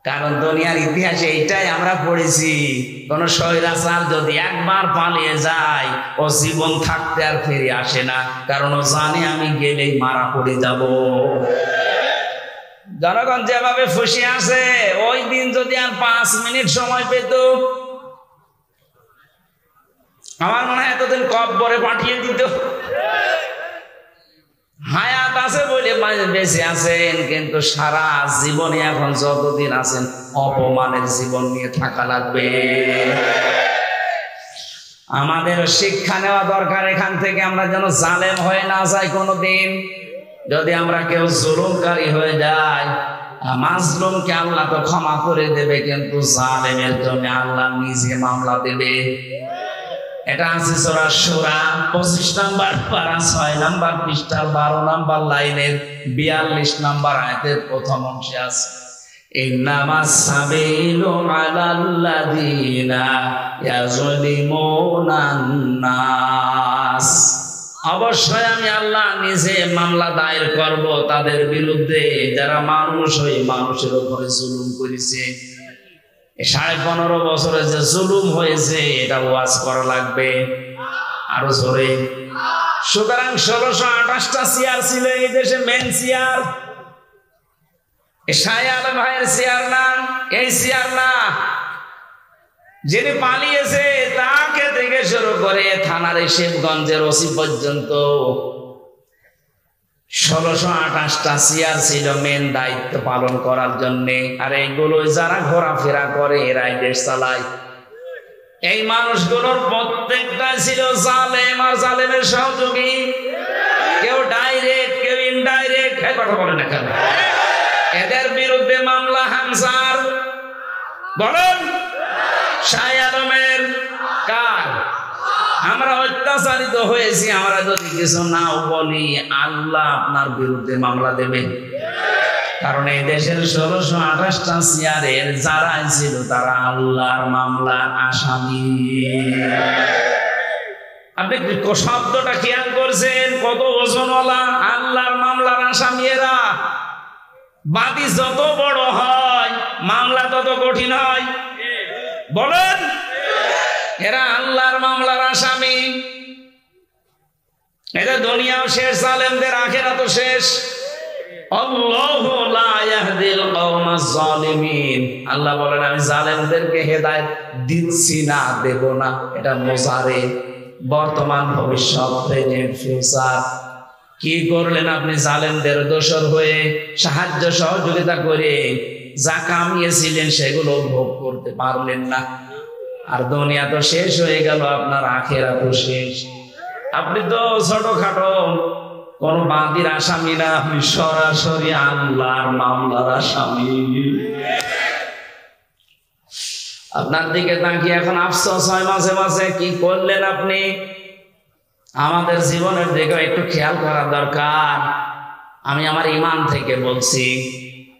কারণ দুনিয়ার ইতিহাসে এইটাই আমরা পড়েছি, কোন স্বৈরাচার যদি একবার পালিয়ে যায়, ও জীবন থাকতে আর ফিরে আসে না। কারণ ও জানে আমি গেলেই মারা পড়ে যাব। জনগণ যেভাবে ফুসে আছে, ওই দিন যদি আর 5 মিনিট সময় পেত, আমার মনে হয় এতদিন কব্বরে পাঠিয়ে দিত। হায়াত আছে বলে বেঁচে আছেন, কিন্তু সারা জীবনে এখন যতদিন আছেন অপমানের জীবন নিয়ে থাকা লাগবে। আমাদের শিক্ষা নেওয়া দরকার এখান থেকে, আমরা যেন জালেম হয়ে না যাই কোনোদিন। যদি আমরা কেউ জুলুমকারী হয়ে যাই, মাজলুমকে আল্লাহ তো ক্ষমা করে দেবে, কিন্তু জালেমের জন্য আল্লাহ নিজে মামলা দেবে। এটা আছে সূরা শুরা 25 নম্বর পারা 6 নম্বর পৃষ্ঠার 12 নম্বর লাইনের 42 নম্বর আয়াতের প্রথম অংশে আছে, ইন্নামাস সাবিলু আলাল্লাযীনা ইয়াযলিমুনান নাস। অবশ্যই আমি আল্লাহ নিজে মামলা দায়ের করব তাদের বিরুদ্ধে যারা মানুষ হয়ে মানুষের উপরে জুলুম করেছে। 15.5 বছরে যে জুলুম হয়েছে এটা ওয়াজ করা লাগবে আরো জোরে। সুতরাং 1628টা চেয়ার ছিল এই দেশে, মেন চেয়ার শাহ আলম ভাইয়ের চেয়ার না, এই চেয়ার না। যিনি পালিয়েছে তাকে থেকে শুরু করে থানার শিবগঞ্জের ওসি পর্যন্ত 1628টা চেয়ার ছিল মেন দায়িত্ব পালন করার জন্য। আর এইগুলো যারা ঘোরাফেরা করে এরাই দেশ চালায়। এই মানুষগুলোর প্রত্যেকটা ছিল জালেম আর জালেমের সহযোগী, কেউ ডাইরেক্ট কেউ ইনডাইরেক্ট। কথা বলে না কেন? এদের বিরুদ্ধে মামলা হামসার বলেন শাহ আলমের কার? আমরা অত্যাচারিত হয়েছি, আমরা যদি কিছু নাও বলি আল্লাহ আপনার বিরুদ্ধে মামলা দেবে। কারণ এই দেশের 1628টা চেয়ারের যারা ছিল তারা আল্লাহর মামলার আসামি। আপনি শব্দটা খেয়াল করছেন? কত ওজনওয়ালা আল্লাহর মামলার আসামি এরা। বাদী যত বড় হয় মামলা তত কঠিন হয়। বলেন, এরা আল্লাহর মামলার আসামি। এটা দুনিয়াও শেষ, জালেমদের আখিরাতও শেষ। আল্লাহু লা ইয়াহদিল কওমাজ জালিমিন। আল্লাহ বলেন আমি জালেমদেরকে হেদায়েত দিচ্ছি না, দেব না। এটা মুজারে, বর্তমান, ভবিষ্যৎ, প্রেজেন্ট, ফিউচার। কি করলেন আপনি? জালেমদের দোসর হয়ে সাহায্য সহযোগিতা করে যা কামিয়েছিলেন সেগুলো ভোগ করতে পারলেন না। আর দুনিয়া তো শেষ হয়ে গেল, আপনার আখিরাত শেষ। আপনি তো ছোটখাটো কোন বাদীর আসামি না, আপনি সরাসরি আল্লাহর মামলার আসামি। আপনার দিকে তাকিয়ে এখন আফসোস হয় মাঝে মাঝে, কি করলেন আপনি? আমাদের জীবনের দিকে একটু খেয়াল করা দরকার। আমি আমার ইমান থেকে বলছি,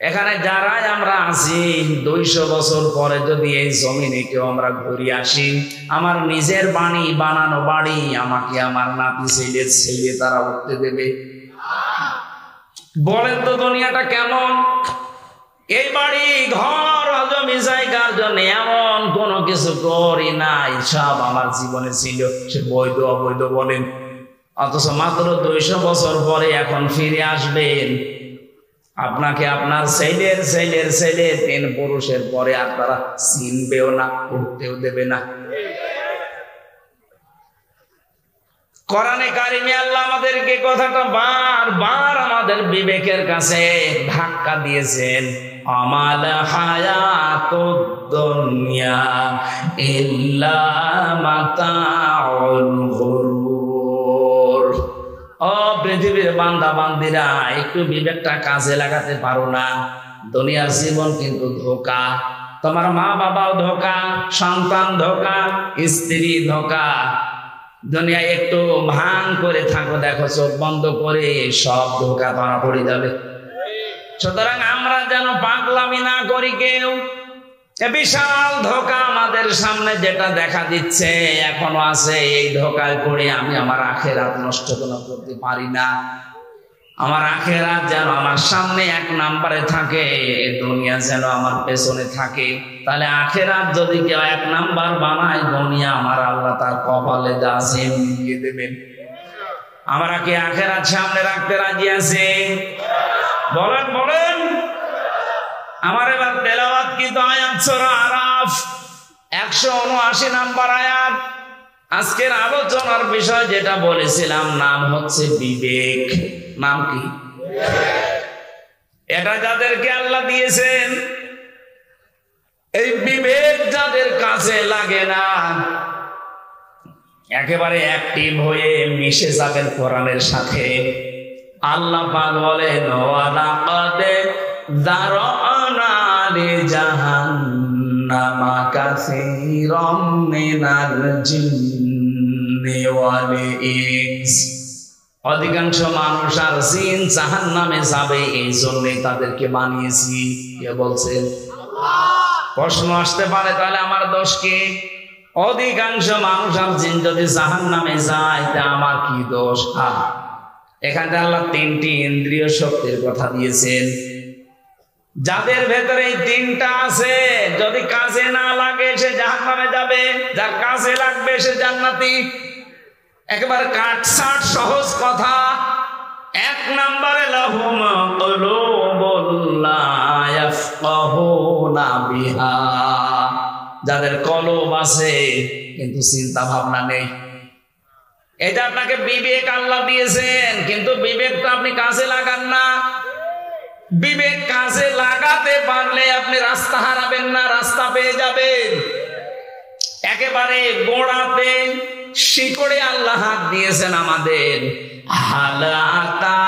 এখানে যারাই আমরা আছি 200 বছর পরে যদি এই জমিনে কেউ আমরা ঘুরে আসি, আমার নিজের বাড়ি, বানানো বাড়ি আমাকে আমার নাতি ছেলে তারা উঠতে দেবে? বলেন তো দুনিয়াটা কেমন? এই বাড়ি ঘর জমি জায়গার জন্য এমন কোনো কিছু করি নাই, সব আমার জীবনে ছিল, সে বৈধ অবৈধ বলেন। অথচ মাত্র 200 বছর পরে এখন ফিরে আসবেন, আপনাকে আপনার ছেলের 3 পুরুষের পরে আর তারা চিনবেও না, উঠতেও দেবে না। কোরআনে কারিমে আল্লাহ আমাদেরকে কথাটা বারবার আমাদের বিবেকের কাছে ধাক্কা দিয়েছেন। আমাল হায়াতুদ দুনিয়া ইল্লা মাতাউল গুরুর। ও পৃথিবীর বান্দা বান্দিরা, একটু বিবেকটা কাজে লাগাতে পারো না? দুনিয়ার জীবন কিন্তু ধোঁকা। তোমার মা বাবাও ধোঁকা, সন্তান ধোঁকা, স্ত্রী ধোঁকা। দুনিয়া একটু ভাঙ করে থাকো, দেখো চোখ বন্ধ করে, সব ধোঁকা ধরা পড়ে যাবে। সুতরাং আমরা যেন পাগলামি না করি কেউ। বিশাল ধোঁকা আমাদের সামনে যেটা দেখা দিচ্ছে এখনো আছে, এই ধোঁকায় পড়ে আমি আমার আখিরাত নষ্ট করতে পারি না। আমার আখিরাত যেন আমার সামনে 1 নম্বরে থাকে, দুনিয়া যেন আমার পেছনে থাকে। তাহলে আখিরাত যদি কেউ 1 নম্বর বানায়, দুনিয়া আমার আল্লাহ তার কপালে যা আছে দিয়ে দেবেন। আমরা কি আখিরাত সামনে রাখতে রাজি আছি? বলেন বলেন। আমার এবার তেলাওয়াত কিন্তু আয়াত সূরা আরাফ 179 নম্বর আয়াত। আজকের আলোচনার বিষয় যেটা বলেছিলাম, নাম হচ্ছে বিবেক। নাম কি? এটা যাদেরকে আল্লাহ দিয়েছেন, এই বিবেক যাদের কাছে লাগে না, একেবারে অ্যাক্টিভ হয়ে মিশে যাবেন কোরআনের সাথে। আল্লাহ পাক বলেন, ওয়ালাকাদ যারানা লিজাহান্নামা কাসীরাম মিনাল জিন্নি ওয়াল ইনস। অধিকাংশ মানুষ আর জিন জাহান্নামে যাবে, এই জন্যই তাদেরকে বানিয়েছি। কে বলছেন? প্রশ্ন আসতে পারে, তাহলে আমার দোষ কি? অধিকাংশ মানুষ আর জিন যদি জাহান্নামে যায় তা আমার কি দোষ? এখানে আল্লাহ 3টি ইন্দ্রিয় শক্তির কথা দিয়েছেন, যাদের ভেতরে এই 3টা আছে, যদি কাজে না লাগে সে জাহান্নামে যাবে, যার কাজে লাগবে সে জান্নাতি। একেবারে কাটছাট সহজ কথা। 1 নম্বরে লাহুম কুলুবুন লা ইয়াফকাহুনা বিহা, যাদের কলব আছে কিন্তু চিন্তা ভাবনা নেই। এটা আপনাকে বিবেক আল্লাহ দিয়েছেন, কিন্তু বিবেকটা আপনি কাজে লাগান না। বিবেক কাজে লাগাতে পারলে আপনি রাস্তা হারাবেন না, রাস্তা পেয়ে যাবেন। একেবারে গোড়াতে শিকড়ে আল্লাহ হাত দিয়েছেন আমাদের। হালাকা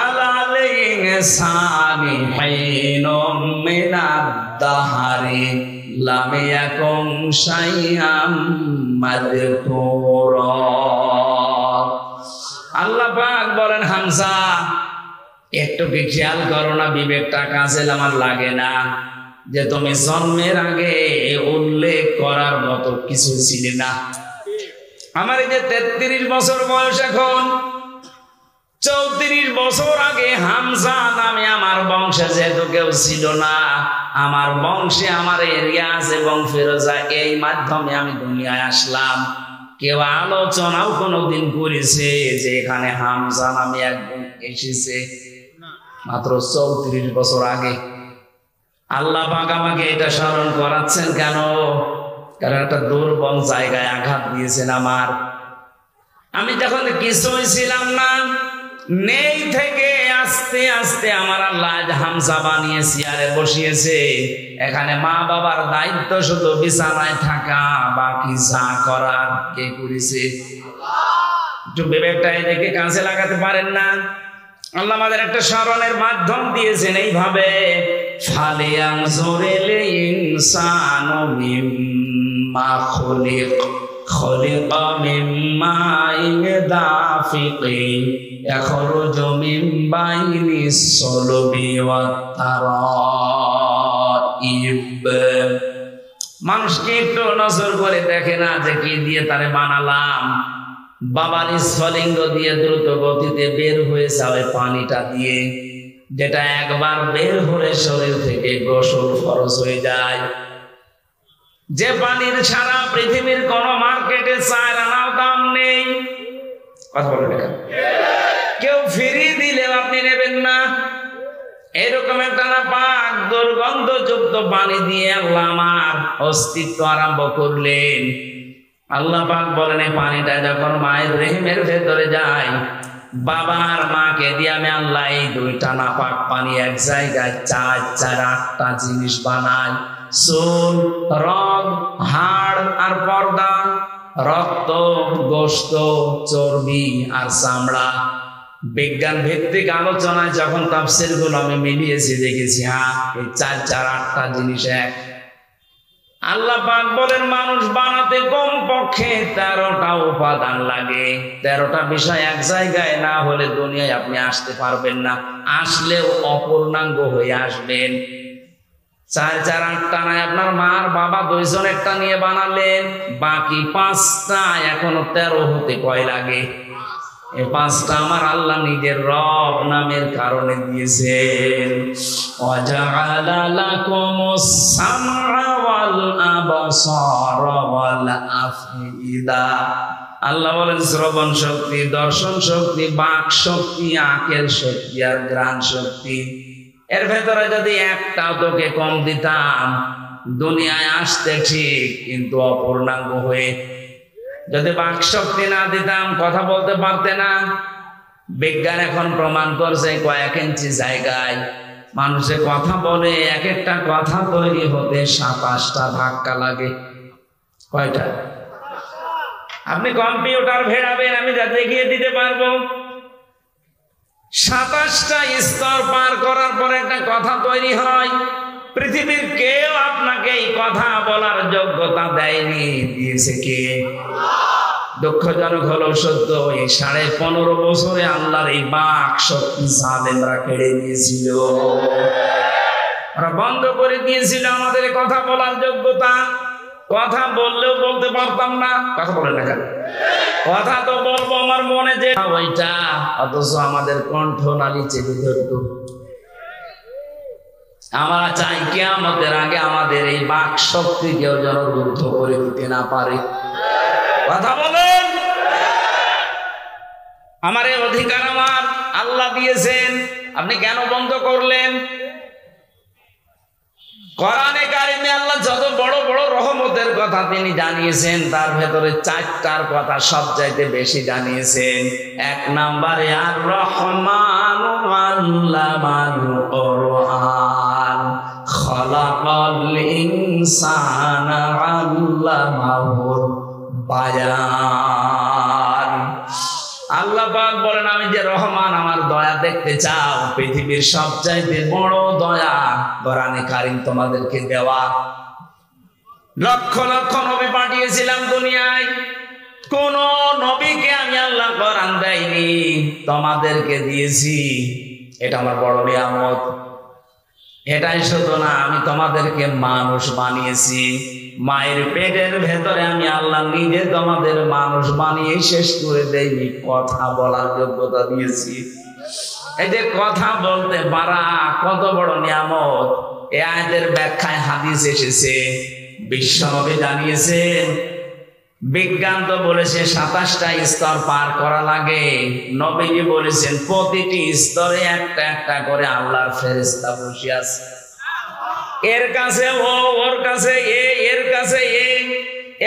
আলাল ইনসানি হাইনুম মিনাদ দাহরি লাম ইয়াকুন শাইআম মাযকুরা। আল্লাহ পাক বলেন, হামজা একটু কি খেয়াল করো না, বিবেকটা কাজে আমার লাগে না যে তুমি জন্মের আগে উল্লেখ করার মতো কিছু ছিলে না। আমার এই যে 33 বছর বয়স, এখন 34 বছর আগে হামজা নামে আমার বংশে যেহেতু কেউ ছিল না, আমার বংশে আমার এরিয়াস এবং ফিরোজা, এই মাধ্যমে আমি দুনিয়ায় আসলাম। কেউ আলোচনাও কোনোদিন করেছে যে এখানে হামজা নামে একজন এসেছে? মাত্র 34 বছর আগে। আল্লাহ পাক আমাকে এটা স্মরণ করাচ্ছেন কেন? কারণ একটা দুর্বল জায়গায় আঘাত দিয়েছেন আমার। আমি যখন কিছুই ছিলাম না, নেই থেকে আস্তে আস্তে আমার আল্লাহ হামজা বানিয়ে চেয়ারে বসিয়েছে। এখানে মা বাবার দায়িত্ব শুধু বিছানায় থাকা, বাকি যা করার কে করেছে? একটু বিবেকটা এদিকে কাজে লাগাতে পারেন না? আল্লাহ আমাদের একটা স্মরণের মাধ্যম দিয়েছেন এইভাবে, ফালিয়ানজুরিল ইনসানু মিম্মা খুলিক খুলিকা মিম্মা দাফিকিন ইয়াখরুজু মিন বাইনিস সুলবি ওয়াত তারাইব। মানুষকে একটু নজর করে দেখে না যে কি দিয়ে তারে বানালাম? বাবার স্ফলিঙ্গ দিয়ে দ্রুত গতিতে বের হয়ে যাবে পানিটা দিয়ে, যেটা একবার বের হলে শরীর থেকে গোসল ফরজ হয়ে যায়। যে পানির সারা পৃথিবীর কোন মার্কেটে 4 আনাও দাম নেই। কথা বলে কেউ ফিরিয়ে দিলে আপনি নেবেন না। এরকম একটা না পাক দুর্গন্ধযুক্ত পানি দিয়ে আল্লাহ আমার অস্তিত্ব আরম্ভ করলেন। আল্লাহ পাক বলেন, এই পানিটা যখন মায়ের রেহেমের ভেতরে যায়, বাবার মাকে দিয়ে আমি আল্লাহ এই 2টা নাপাক পানি এক জায়গায় 4-8টা জিনিস বানাই। চুল, রগ, হাড় আর পর্দা, রক্ত, গোশত, চর্বি আর চামড়া। বিজ্ঞান ভিত্তিক আলোচনায় যখন তাফসীর গুলো আমি মিলিয়েছি, দেখেছি হ্যাঁ, এই 4-8টা জিনিস এক। আল্লাহ পাক বলেন, মানুষ বানাতে কম পক্ষে 13টা উপাদান লাগে। 13টা বিষয় এক জায়গায় না হলে দুনিয়ায় আপনি আসতে পারবেন না। আসলেও অপূর্ণাঙ্গ হয়ে আসবেন। 4-8টা নয়, আপনার মার বাবা 2 জন একটা নিয়ে বানালেন, বাকি 5টা এখনো 13 হতে কয় লাগে? এই 5টা আমার আল্লাহ নিজের রব নামের কারণে দিয়েছেন। ওয়াজআলা লাকুমুস সামআ ওয়াল আবসারা ওয়াল আফইদা। আল্লাহ বলেন, শ্রবণ শক্তি, দর্শন শক্তি, বাক শক্তি, আকেল শক্তি আর ঘ্রাণ শক্তি, এর ভেতরে যদি একটাও তোকে কম দিতাম, দুনিয়ায় আসতে ঠিক কিন্তু অপূর্ণাঙ্গ হয়ে। যদি বাক শক্তি না দিতাম, কথা বলতে পারতে না। বিজ্ঞান এখন প্রমাণ করছে কয়েক ইঞ্চি জায়গায় মানুষের কথা বলে, এক একটা কথা তৈরি হতে 27টা ধাক্কা লাগে। কয়টা? আপনি কম্পিউটার ভেড়াবেন, আমি যা দেখিয়ে দিতে পারবো। 27টা স্তর পার করার পর একটা কথা তৈরি হয়। পৃথিবীর কেউ আপনাকে এই কথা বলার যোগ্যতা দেয়নি। দিয়েছে কে? দুঃখজনক হলো সত্য, এই 15.5 বছরে আল্লাহর এই বাক শক্তি জালেমরা কেড়ে নিয়েছিল। ওরা বন্ধ করে দিয়েছিল আমাদের কথা বলার যোগ্যতা। কথা বললেও বলতে পারতাম না। কথা বলেন না কেন? কথা তো বলবো আমার মনে যে ওইটা, অথচ আমাদের কণ্ঠ নালী চেপে ধরতো। আমরা চাই কিয়ামতের আগে আমাদের এই বাক শক্তি কেউ যেন রুদ্ধ করে দিতে না পারে। কথা বলেন। আমার এই অধিকার আমার আল্লাহ দিয়েছেন, আপনি কেন বন্ধ করলেন? কোরআনে কারিমে আল্লাহ যত বড় বড় রহমতের কথা তিনি জানিয়েছেন, তার ভেতরে 4টার কথা সবচাইতে বেশি জানিয়েছেন। 1 নম্বরে আর রহমানু আল্লামাল কুরআন খালাকাল ইনসানা আল্লামাহুল বায়ান। আল্লাহ পাক বলেন, আমি যে রহমান, আমার দয়া দেখতে চাও, পৃথিবীর সবচাইতে বড় দয়া কোরআনে কারীম তোমাদেরকে দেওয়া। লক্ষ লক্ষ নবী পাঠিয়েছিলাম দুনিয়ায়, কোন নবীকে আমি আল্লাহ কোরআন দেয়নি, তোমাদেরকে দিয়েছি। এটা আমার বড় নিয়ামত। এটাই শুধু না, আমি তোমাদেরকে মানুষ বানিয়েছি। মায়ের পেটের ভেতরে আমি আল্লাহ নিজে তোমাদের মানুষ বানিয়ে শেষ করে দেইনি, কথা বলার যোগ্যতা দিয়েছি। এই যে কথা বলতে পারা কত বড় নিয়ামত। এই আয়াতের ব্যাখ্যায় হাদিস এসেছে, বিশ্বনবী জানিয়েছেন, বিজ্ঞান তো বলেছে 27টা স্তর পার করা লাগে। নবীজি বলেছেন প্রতিটি স্তরে একটা একটা করে আল্লাহর ফেরেশতা বসে আছে। এর কাছে ও, ওর কাছে এ, এর কাছে এ,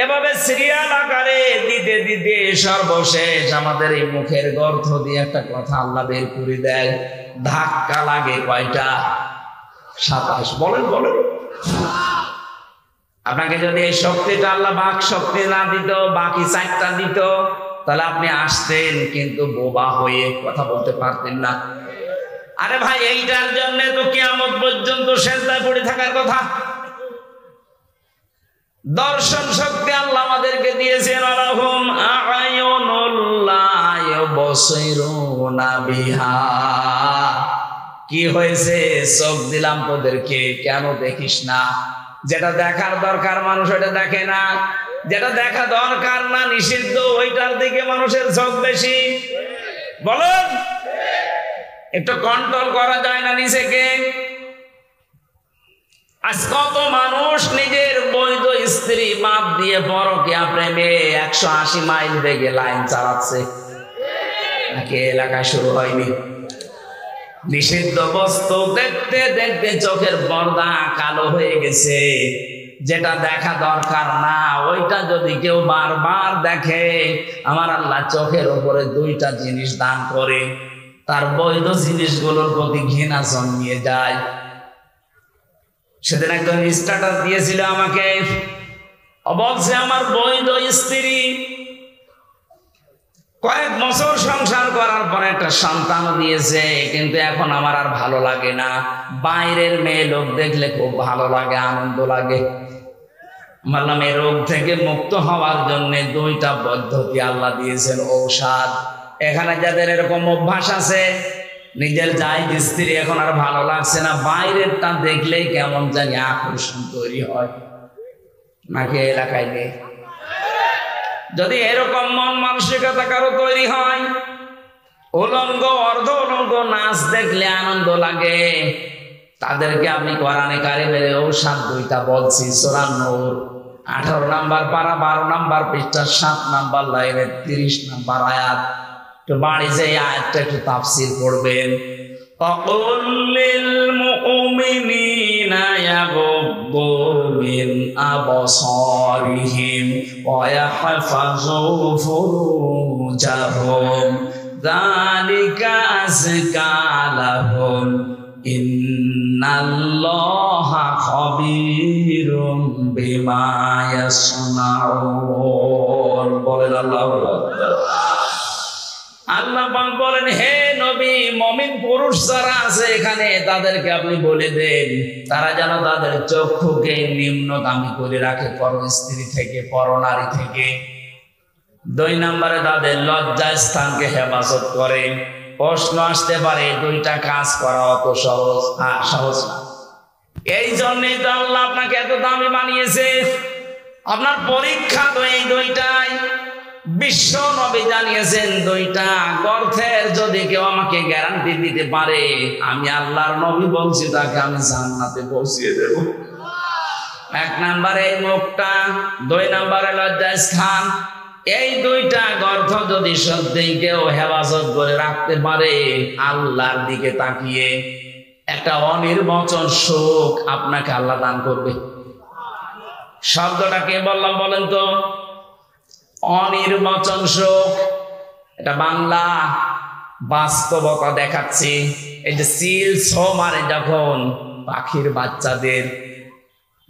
এভাবে সিরিয়াল আকারে দিতে দিতে সর্বশেষ আমাদের এই মুখের গর্ত দিয়ে একটা কথা আল্লাহ বের করে দেয়। ধাক্কা লাগে কয়টা? 27। বলেন বলেন। আপনাকে যদি এই শক্তিটা আল্লাহ বাক শক্তি না দিত, বাকি 4টা দিত, তাহলে আপনি আসতেন কিন্তু বোবা হয়ে কথা বলতে পারতেন না। আরে ভাই, এইটার জন্য তো কিয়ামত পর্যন্ত সেজদায় পড়ে থাকার কথা। দর্শন শক্তি আল্লাহ আমাদেরকে দিয়েছেন, আলাহুম আ'য়ুনুল লা ইউবসিরুনা বিহা। কি হয়েছে? চোখ দিলাম তোদেরকে, কেন দেখিস না? যেটা দেখার দরকার মানুষ ওটা দেখে না, যেটা দেখা দরকার না, নিষিদ্ধ, ওইটার দিকে মানুষের চোখ বেশি। বলেন, একটু কন্ট্রোল করা যায় না নিজেকে? আজ কত মানুষ নিজের বৈধ স্ত্রী বাদ দিয়ে পরকীয়া প্রেমে 180 মাইল বেগে লাইন চালাচ্ছে। নাকি এলাকায় শুরু হয়নি? নিষিদ্ধ বস্তু দেখতে দেখতে চোখের পর্দা কালো হয়ে গেছে। যেটা দেখা দরকার না ওইটা যদি কেউ বারবার দেখে, আমার আল্লাহ চোখের উপরে 2টা জিনিস দান করে, তার বৈধ জিনিসগুলোর প্রতি ঘৃণা জন্মিয়ে যায়। সেদিন একজন স্ট্যাটাস দিয়েছিল আমাকে, বলছে আমার বৈধ স্ত্রী কয়েক বছর সংসার করার পরে একটা সন্তান দিয়েছে, কিন্তু এখন আমার আর ভালো লাগে না। বাইরের মেয়ে লোক দেখলে খুব ভালো লাগে, আনন্দ লাগে। বললাম, এই রোগ থেকে মুক্ত হওয়ার জন্য 2টা পদ্ধতি আল্লাহ দিয়েছেন, ঔষধ। এখানে যাদের এরকম অভ্যাস আছে, নিজের জায়েজ স্ত্রী এখন আর ভালো লাগছে না, বাইরেরটা দেখলেই কেমন জানি আকর্ষণ তৈরি হয়, নাকি এলাকায় নেই? যদি এরকম মন মানসিকতা কারো তৈরি হয়, উলঙ্গ অর্ধ উলঙ্গ নাচ দেখলে আনন্দ লাগে, তাদেরকে আপনি কোরআনে কারিমের ঔষধ 2টা বলছি। সূরা নূর 18 নম্বর পারা 12 নম্বর পৃষ্ঠা 7 নম্বর লাইনে 30 নম্বর আয়াত। তো বাড়ি যে আয়াতটা একটু তাফসীর করবেন। وَقُلْ لِلْمُؤْمِنِينَ يَغُضُّوا مِنْ أَبْصَارِهِمْ وَيَحْفَظُوا فُرُوجَهُمْ ذَلِكَ أَزْكَى لَهُمْ إِنَّ اللَّهَ خَبِيرٌ بِمَا يَصْنَعُونَ। বলেন আল্লাহু আকবার। আল্লাহ পাক বলেন, হে নবী, মুমিন পুরুষ যারা আছে এখানে তাদেরকে আপনি বলে দেন, তারা যেন তাদের চক্ষুকে নিম্নগামী করে রাখে পর স্ত্রী থেকে, পর নারী থেকে। 2 নম্বরে তাদের লজ্জা স্থানকে হেফাজত করে। প্রশ্ন আসতে পারে, 2টা কাজ করা অত সহজ? সহজ না। এই জন্যই তো আল্লাহ আপনাকে এত দামি বানিয়েছে। আপনার পরীক্ষা তো এই দুইটাই। বিশ্ব নবী জানিয়েছেন দুইটা গর্তের যদি কেউ আমাকে গ্যারান্টি দিতে পারে, আমি আল্লাহর নবী বলছি তাকে আমি জান্নাতে পৌঁছিয়ে দেব। এক নাম্বারে এই মুখটা, দুই নাম্বারে লজ্জাস্থান। এই দুইটা গর্ত যদি সত্যিই কেউ হেফাজত করে রাখতে পারে, আল্লাহর দিকে তাকিয়ে একটা অনির্বচন সুখ আপনাকে আল্লাহ দান করবে। শব্দটা কে বললাম বলেন তো? অনির্বচন সুখ। এটা বাংলা বাস্তবতা দেখাচ্ছি। এই যে সিল ছো মারে যখন পাখির বাচ্চাদের,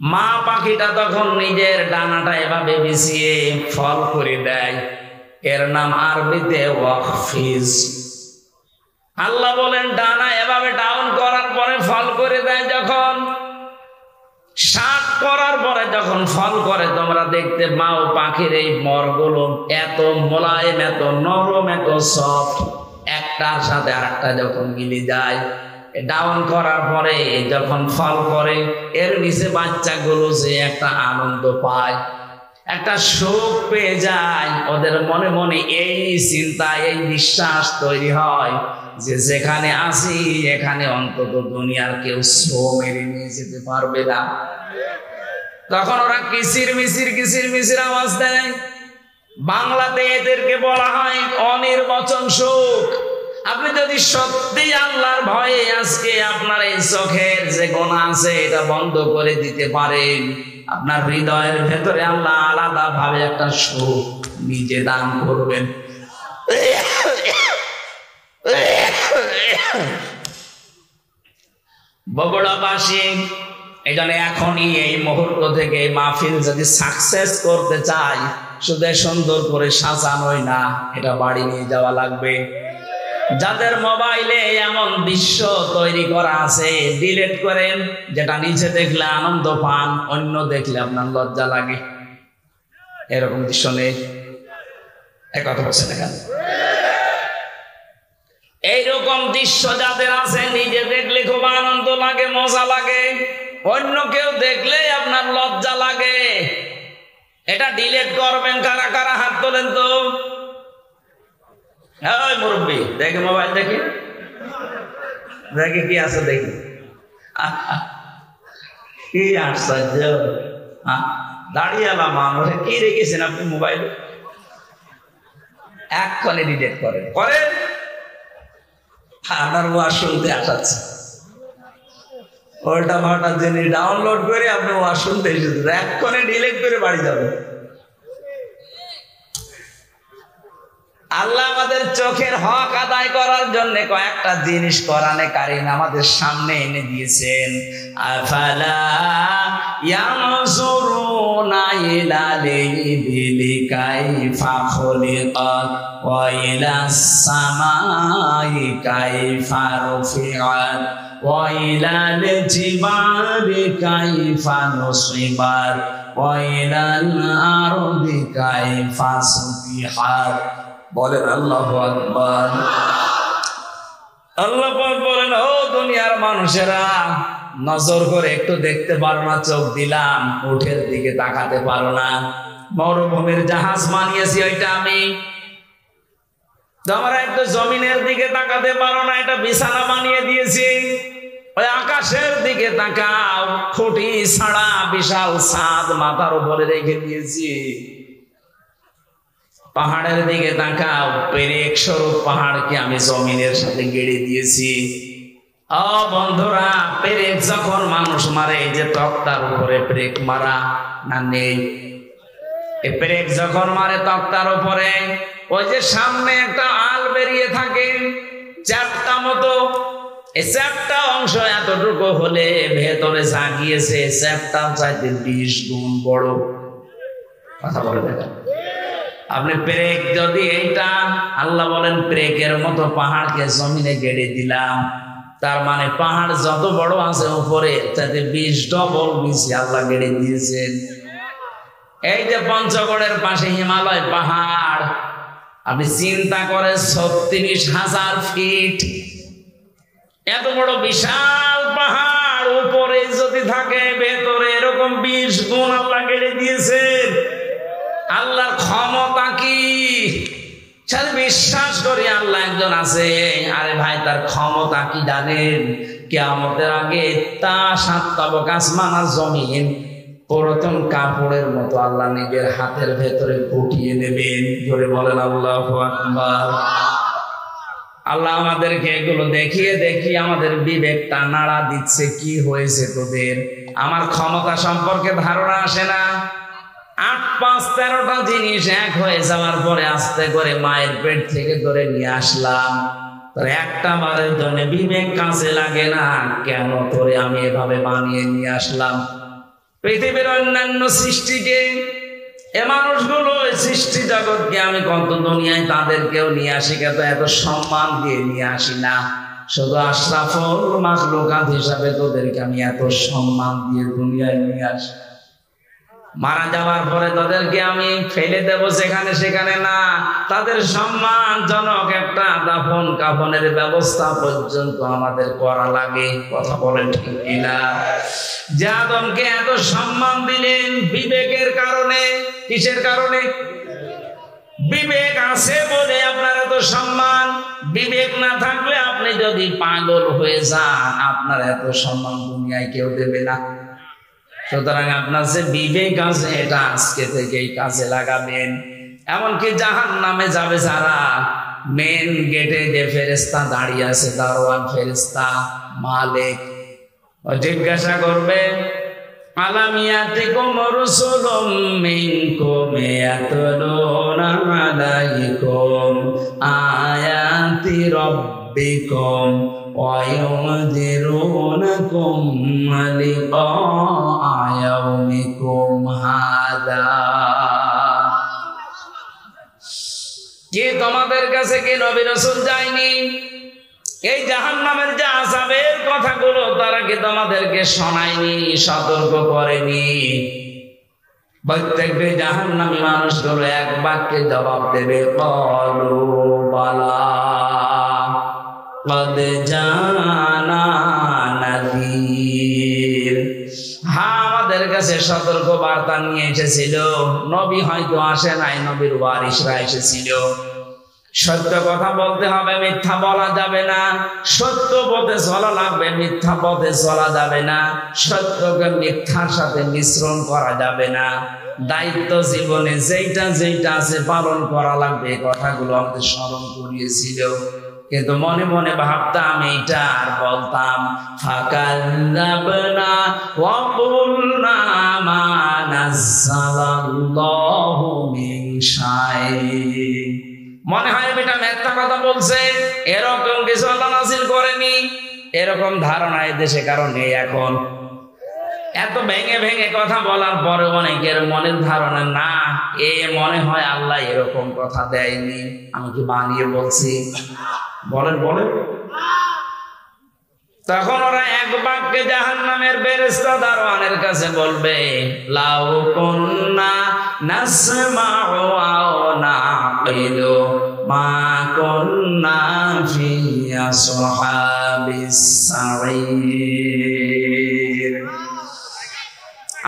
মা পাখিটা তখন নিজের ডানাটা এভাবে বিছিয়ে ফল করে দেয়, এর নাম আরবিতে ওয়াকফিজ। আল্লাহ বলেন ডানা এভাবে ডাউন করার পরে ফল করে দেয়, যখন শাক করার পরে যখন ফল করে, তোমরা দেখতে পাও পাখির এই মরগুলো এত মোলায়েম, এত নরম, এত সফট, একটার সাথে আরেকটা যখন মিলে যায়, ডাউন করার পরে যখন ফল করে, এর নিচে বাচ্চাগুলো যে একটা আনন্দ পায়, একটা সুখ পেয়ে যায়, ওদের মনে মনে এই চিন্তা, এই বিশ্বাস তৈরি হয় যে যেখানে আসি এখানে অন্তত দুনিয়ার কেউ ছো মেরে নিয়ে যেতে পারবে না। তখন ওরা কিচির মিচির আওয়াজ দেয়। বাংলাতে এদেরকে বলা হয় অনির্বচন সুখ। আপনি যদি সত্যি আল্লাহর ভয়ে আজকে আপনার এই চোখের যে গোনা আছে এটা বন্ধ করে দিতে পারেন, আপনার হৃদয়ের ভেতরে আল্লাহ আলাদা ভাবে একটা সুখ নিজে দান করবেন। বগুড়াবাসী এই জন্য এখনই এই মুহূর্ত থেকে মাহফিল যদি সাকসেস করতে চাই, শুধু সুন্দর করে সাজানোই না, এটা বাড়ি নিয়ে যাওয়া লাগবে। যাদের মোবাইলে এমন দৃশ্য তৈরি করা আছে, ডিলিট করেন। যেটা নিচে দেখলে আনন্দ পান, অন্য দেখলে আপনার লজ্জা লাগে। এরকম দৃশ্য নেই, কথা বলছেন এখানে। এইরকম দৃশ্য যাদের আছে, নিজে দেখলে খুব আনন্দ লাগে, মজা লাগে, অন্য কেউ দেখলে আপনার লজ্জা লাগে। এটা ডিলিট করবেন। কারা কারা হাত তোলেন তো? হ্যাঁ মুরব্বী, দেখে মোবাইল দেখি, দেখি কি আছে দেখি। কি আশ্চর্য, দাঁড়িয়ে এলাম মানুষ, কি রেখেছেন আপনি মোবাইলে? এক্ষণে ডিলিট করেন। আপনার ওয়াজ শুনতে আসাচ্ছে, ওল্টা পাল্টা জিনিস ডাউনলোড করে আপনি ওয়াজ শুনতে এসেছেন, এক্ষণে ডিলিট করে বাড়ি যাবেন। আল্লাহ আমাদের চোখের হক আদায় করার জন্য কয়েকটা জিনিস কোরআনে কারীম আমাদের সামনে এনে দিয়েছেন। আফালা ইয়ানজুরুনা ইলাল ইবিলি কাইফা খুলিকাত ওয়া ইলাস সামাই কাইফা রুফিআত ওয়া ইলাল জিবালি কাইফা নুসিবাত ওয়া ইলাল আরদি কাইফা সুতিহাত। বলেন আল্লাহু আকবার। আল্লাহ পাক বলেন, ও দুনিয়ার মানুষেরা, নজর করে একটু দেখতে পারো না? চোখ দিলাম, উটের দিকে তাকাতে পারো না? মরুভূমির জাহাজ বানিয়েছি ওইটা আমি। তোমরা একটু জমিনের দিকে তাকাতে পারো না? এটা বিছানা বানিয়ে দিয়েছি। ওই আকাশের দিকে তাকাও, খুঁটি ছাড়া বিশাল ছাদ মাথার উপরে রেখে দিয়েছি। পাহাড়ের দিকে তাকাও, পেরেক স্বরূপ পাহাড়কে আমি জমিনের সাথে গেড়ে দিয়েছি। ও বন্ধুরা, পেরেক যখন মানুষ মারে, এই যে তক্তার উপরে পেরেক মারা না নেই? এই পেরেক যখন মারে তক্তার উপরে, ওই যে সামনে একটা আল বেরিয়ে থাকে চ্যাপ্টা মতো, এই চ্যাপ্টা অংশ এতটুকু হলে ভেতরে যা গিয়েছে চ্যাপ্টার চাইতে 20 গুণ বড়। কথা বলে দেখেন। আপনি পেরেক যদি এইটা, আল্লাহ বলেন পেরেকের মতো পাহাড়কে জমিনে গেড়ে দিলাম, তার মানে পাহাড় যত বড় আছে উপরে তাতে 20 ডবল বেশি আল্লাহ গেড়ে দিয়েছেন। এই যে পঞ্চগড়ের পাশে হিমালয় পাহাড়, আপনি চিন্তা করেন 36,000 ফিট, এত বড় বিশাল পাহাড়, আর উপরে যদি থাকে ভেতরে এরকম 20 গুণ আল্লাহ কেড়ে দিয়েছেন। আল্লাহর ক্ষমতা কি সাথে বিশ্বাস করি আল্লাহ একজন আছে। আরে ভাই তার ক্ষমতা কি জানেন? কিয়ামতের আগে তা 7 তাবক আসমান আর জমিন পুরাতন কাপড়ের মতো আল্লাহ নিজের হাতের ভেতরে ফুটিয়ে নেবেন। জোরে বলেন আল্লাহু আকবার। আল্লাহ আমাদেরকে এগুলো দেখিয়ে দেখিয়ে আমাদের বিবেকটা নাড়া দিচ্ছে। কি হয়েছে তোদের? আমার ক্ষমতা সম্পর্কে ধারণা আসে না? 8, 5, 13টা জিনিস এক হয়ে যাওয়ার পরে আস্তে করে মায়ের পেট থেকে ধরে নিয়ে আসলাম, তোর একটা বারের জন্য বিবেক কাজে লাগে না। কেন তোরে আমি এভাবে বানিয়ে নিয়ে আসলাম? পৃথিবীর অন্যান্য সৃষ্টিকে, এ মানুষগুলো সৃষ্টি জগৎকে আমি কত দুনিয়ায় তাদেরকেও নিয়ে আসি, কিন্তু এত সম্মান দিয়ে নিয়ে আসি না। শুধু আশরাফুল মাখলুকাত হিসাবে তোদেরকে আমি এত সম্মান দিয়ে দুনিয়ায় নিয়ে আসি। মারা যাওয়ার পরে তাদেরকে আমি ফেলে দেব যেখানে সেখানে না, তাদের সম্মানজনক একটা দাফন কাফনের ব্যবস্থা পর্যন্ত আমাদের করা লাগে। কথা বলেন ঠিক কিনা? যে আদমকে এত সম্মান দিলেন বিবেকের কারণে। কিসের কারণে? বিবেক আছে বলে আপনার এত সম্মান। বিবেক না থাকলে আপনি যদি পাগল হয়ে যান, আপনার এত সম্মান দুনিয়ায় কেউ দেবে না। সুতরাং আপনার যে বিবেক আছে এটা আজকে থেকেই কাজে লাগাবেন। এমনকি জাহান্নামে যাবে যারা, মেন গেটে যে ফেরেশতা দাঁড়িয়ে আছে, দারোয়ান ফেরেশতা মালিক, ও জিজ্ঞাসা করবে আলাম ইয়াতিকুম রাসূলুম মিনকুম ইয়াতলুনা আলাইকুম আয়াতি রাব্বিকুম ওয়া ইউনযিরুনাকুম লিকা ইয়াউমিকুম হাদা। কি তোমাদের কাছে কি নবী রাসূল যায়নি? এই জাহান্নামের যে আযাবের কথাগুলো তারা কি তোমাদেরকে শোনায়নি, সতর্ক করেনি? প্রত্যেকটি জাহান্নামী মানুষগুলো এক বাক্যে জবাব দেবে, ক্বালু বালা ক্বাদ জানা নাযীর। হ্যাঁ, আমাদের কাছে সতর্ক বার্তা নিয়ে এসেছিল। নবী হয়তো আসে নাই, নবীর ওয়ারিসরা এসেছিল। সত্য কথা বলতে হবে, মিথ্যা বলা যাবে না। সত্য পথে চলা লাগবে, মিথ্যা পথে চলা যাবে না। সত্যকে মিথ্যার সাথে মিশ্রণ করা যাবে না। দায়িত্ব জীবনে যেইটা যেইটা আছে পালন করা লাগবে। কথাগুলো আমাদের স্মরণ করিয়েছিল, কিন্তু মনে মনে ভাবতাম এইটা আর বলতাম ফাকাল্লাবনা ওয়া কুলনা মা নাযালাল্লাহু মিন শাইইন। মনে হয় এটা মিথ্যা কথা বলছে, এরকম কিছু আল্লাহ নাযিল করেনি। এরকম ধারণা এই দেশে কারণে এখন এত ভেঙে ভেঙে কথা বলার পরে অনেকের মনের ধারণা না, এ মনে হয় আল্লাহ এরকম কথা দেয়নি, আমি কি বানিয়ে বলছি? বলেন বলেন। তখন ওরা এক বাক্যে জাহান্নামের ফেরেশতা দারোয়ানের কাছে বলবে, লাউ কুন্না নাসমাউ আও নাকিলু মা কুন্না ফি আসহাবিস সাঈর।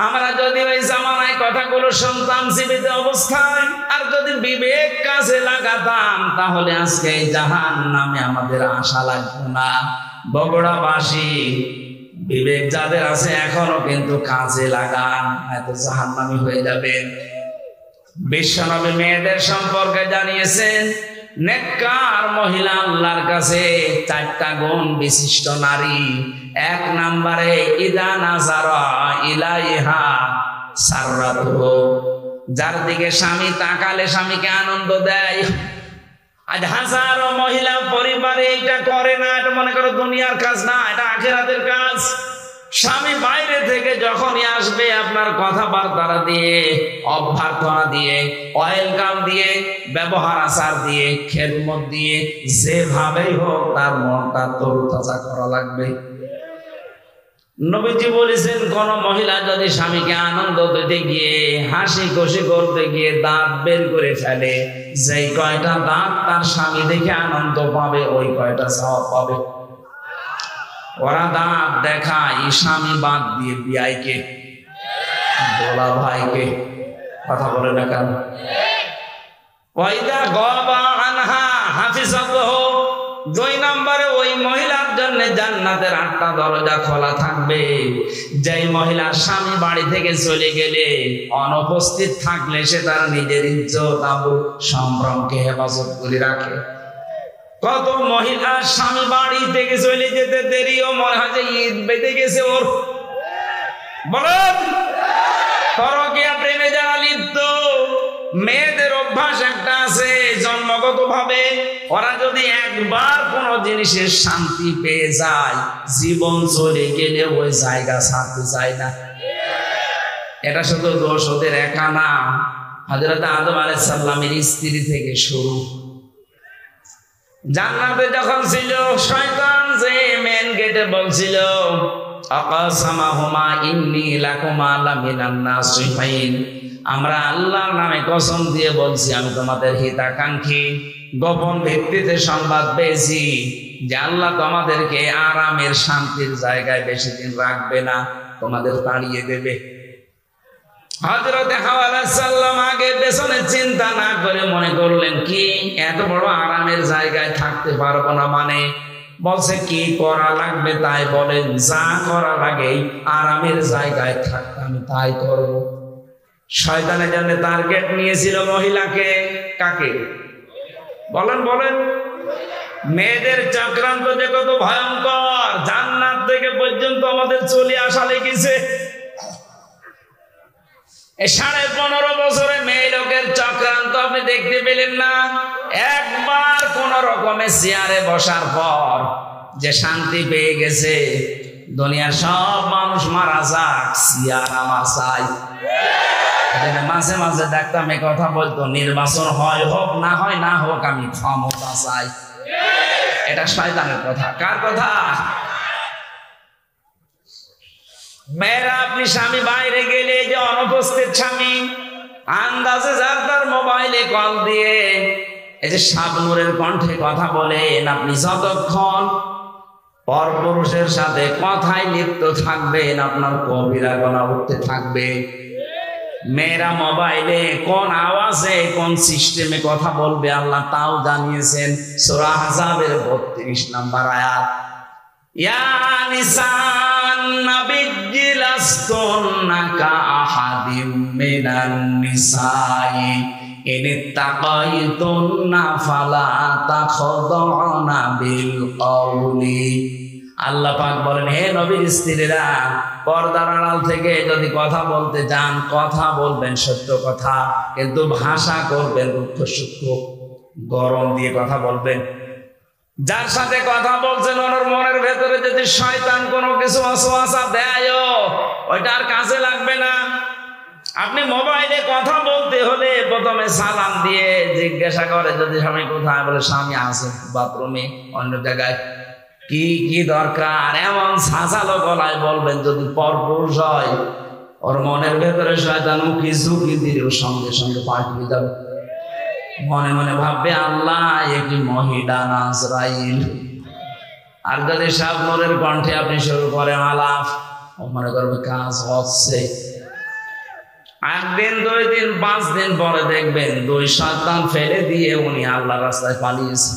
আমরা যদি ওই জামানায় কথাগুলো শুনতাম জীবিত অবস্থায়, আর যদি বিবেক কাজে লাগাতাম, তাহলে আজকে এই জাহান্নামে আমাদের আশা লাগতো না। বগুড়াবাসী বিবেক যাদের আছে এখনো কিন্তু কাজে লাগান, এত জাহান্নামী হয়ে যাবে। বিশ্বনবী মেয়েদের সম্পর্কে জানিয়েছেন, নেককার মহিলা আল্লাহর কাছে 4টা গুণ বিশিষ্ট নারী। 1 নম্বরে ইদা নাযারা ইলাইহা সাররাতুহু, যার দিকে স্বামী তাকালে স্বামীকে আনন্দ দেয়। আজ হাজারো মহিলা পরিবারে এটা করে না। এটা মনে করো দুনিয়ার কাজ না, এটা আখিরাতের কাজ। স্বামী বাইরে থেকে যখনই আসবে, আপনার কথাবার্তা দিয়ে, অভ্যর্থনা দিয়ে, ওয়েলকাম দিয়ে, ব্যবহার আচার দিয়ে, খেদমত দিয়ে, যেভাবেই হোক তার মনটা তরুতাজা করা লাগবে। নবীজি বলেছেন, কোন মহিলা যদি স্বামীকে আনন্দ দিতে গিয়ে, হাসি খুশি করতে গিয়ে দাঁত বের করে ফেলে, যেই কয়টা দাঁত তার স্বামী দেখে আনন্দ পাবে, ওই কয়টা সওয়াব পাবে। ওরা দাঁত দেখায় স্বামী বাদ দিয়ে বিয়াইকে, দোলা ভাইকে। কথা বলে না কেন? ওয়াইদা গাবা আনহা হাফিজাতুহু, 2 নম্বরে ওই মহিলার জন্য জান্নাতের 8টা দরজা খোলা থাকবে। যেই মহিলা স্বামী বাড়ি থেকে চলে গেলে অনুপস্থিত থাকলে সে তার নিজের ইজ্জত আবরু সম্ভ্রমকে হেফাজত করে রাখে। কত মহিলা স্বামী বাড়ি থেকে চলে যেতে দেরিও মনে হয় যে ঈদ বেঁধে গেছে ওর। বলেন, পরকীয়া প্রেমে যারা লিপ্ত, মেয়েদের অভ্যাস একটা আছে জন্মগত ভাবে, ওরা যদি একবার কোনো জিনিসের শান্তি পেয়ে যায়, জীবন চলে গেলে ওই জায়গা ছাড়তে চায় না। এটা শুধু দোষ ওদের একা না, হযরত আদম আলাইহিস সালামের স্ত্রী থেকে শুরু। জান্নাতে যখন ছিল, শয়তান যে মেন গেটে বলছিল আকাসামাহুমা ইন্নী লাকুমা লামিনান নাসিহিন, আমরা আল্লাহর নামে কসম দিয়ে বলছি আমি তোমাদের হিতাকাঙ্ক্ষী। গোপন ভিত্তিতে সংবাদ পেয়েছি যে আল্লাহ তোমাদেরকে আরামের শান্তির জায়গায় বেশি দিন রাখবে না, তোমাদের তাড়িয়ে দেবে। হযরত হাওয়া আলাইহিস সালাম আগে পেছনে চিন্তা না করে মনে করলেন কি এত বড় আরামের জায়গায় থাকতে পারবো না, মানে বলছে কি করা লাগবে তাই বলেন, যা করা লাগে আরামের জায়গায় থাকতে আমি তাই করব। শয়তানের জন্য টার্গেট নিয়েছিল মহিলাকে। কাকে? বলেন বলেন। মেয়েদের চক্রান্ত যে কত ভয়ঙ্কর, জান্নাত থেকে পর্যন্ত আমাদের চলে আসা লেগেছে। 15.5 বছরে মেয়ে লোকের চক্রান্ত আপনি দেখতে পেলেন না? একবার কোন রকমে চেয়ারে বসার পর যে শান্তি পেয়ে গেছে, দুনিয়ার সব মানুষ মারা যাক, চেয়ার আমার চাই। মাঝে মাঝে দেখতাম এই কথা বলতো, নির্বাচন হয় হোক না হয় না হোক আমি ক্ষমতা চাই। এটা শয়তানের কথা। কার কথা? মেয়েরা, আপনি স্বামী বাইরে গেলে যে অনুপস্থিত স্বামী আন্দাজে যার তার মোবাইলে কল দিয়ে এই যে শাবনূরের কণ্ঠে কথা বলেন, আপনি যতক্ষণ পরপুরুষের সাথে কথায় লিপ্ত থাকবেন আপনার কবিরা গুনাহ উঠতে থাকবে। মেয়েরা মোবাইলে কোন আওয়াজে কোন সিস্টেমে কথা বলবে আল্লাহ তাও জানিয়েছেন। সূরা আহজাবের 32 নম্বর আয়াত, ইয়া নিসান নাবিয়্যি লাস্তুন্না কাআহাদিম মিনান নিসাই ইনিত্তাকাইতুন্না ফালা তাখদাউনা বিল কওলি। আল্লাহ পাক বলেন, হে নবীর স্ত্রীরা, পর্দার আড়াল থেকে যদি কথা বলতে যান, কথা বলবেন সত্য কথা, কিন্তু ভাষা করবেন রুক্ষ সূক্ষ্ম, গরম দিয়ে কথা বলবেন। যার সাথে কথা বলছেন ওনার মনের ভেতরে যদি শয়তান কোনো কিছু ওয়াসওয়াসা দেয়, ওইটা আর কাজে লাগবে না। আপনি মোবাইলে কথা বলতে হলে প্রথমে সালাম দিয়ে জিজ্ঞাসা করে যদি স্বামী কোথায়, বলে স্বামী আছে বাথরুমে অন্য জায়গায়। কি কি দরকার এমন সাজালো গলায় বলবেন। যদি পরপুরুষ হয়, ওর মনের ভেতরে শয়তান উকি ঝুঁকি দিয়ে ওর সঙ্গে সঙ্গে পাঠিয়ে যাবে। মনে মনে ভাববে আল্লাহ একই মহিলা না আজরাইল। আর যদি শাবনূরের কণ্ঠে আপনি শুরু করেন আলাপ, ও মনে করবে কাজ হচ্ছে। 1 দিন 2 দিন 5 দিন পরে দেখবেন 2 শয়তান ফেলে দিয়ে উনি আল্লাহর রাস্তায় পালিয়েছে।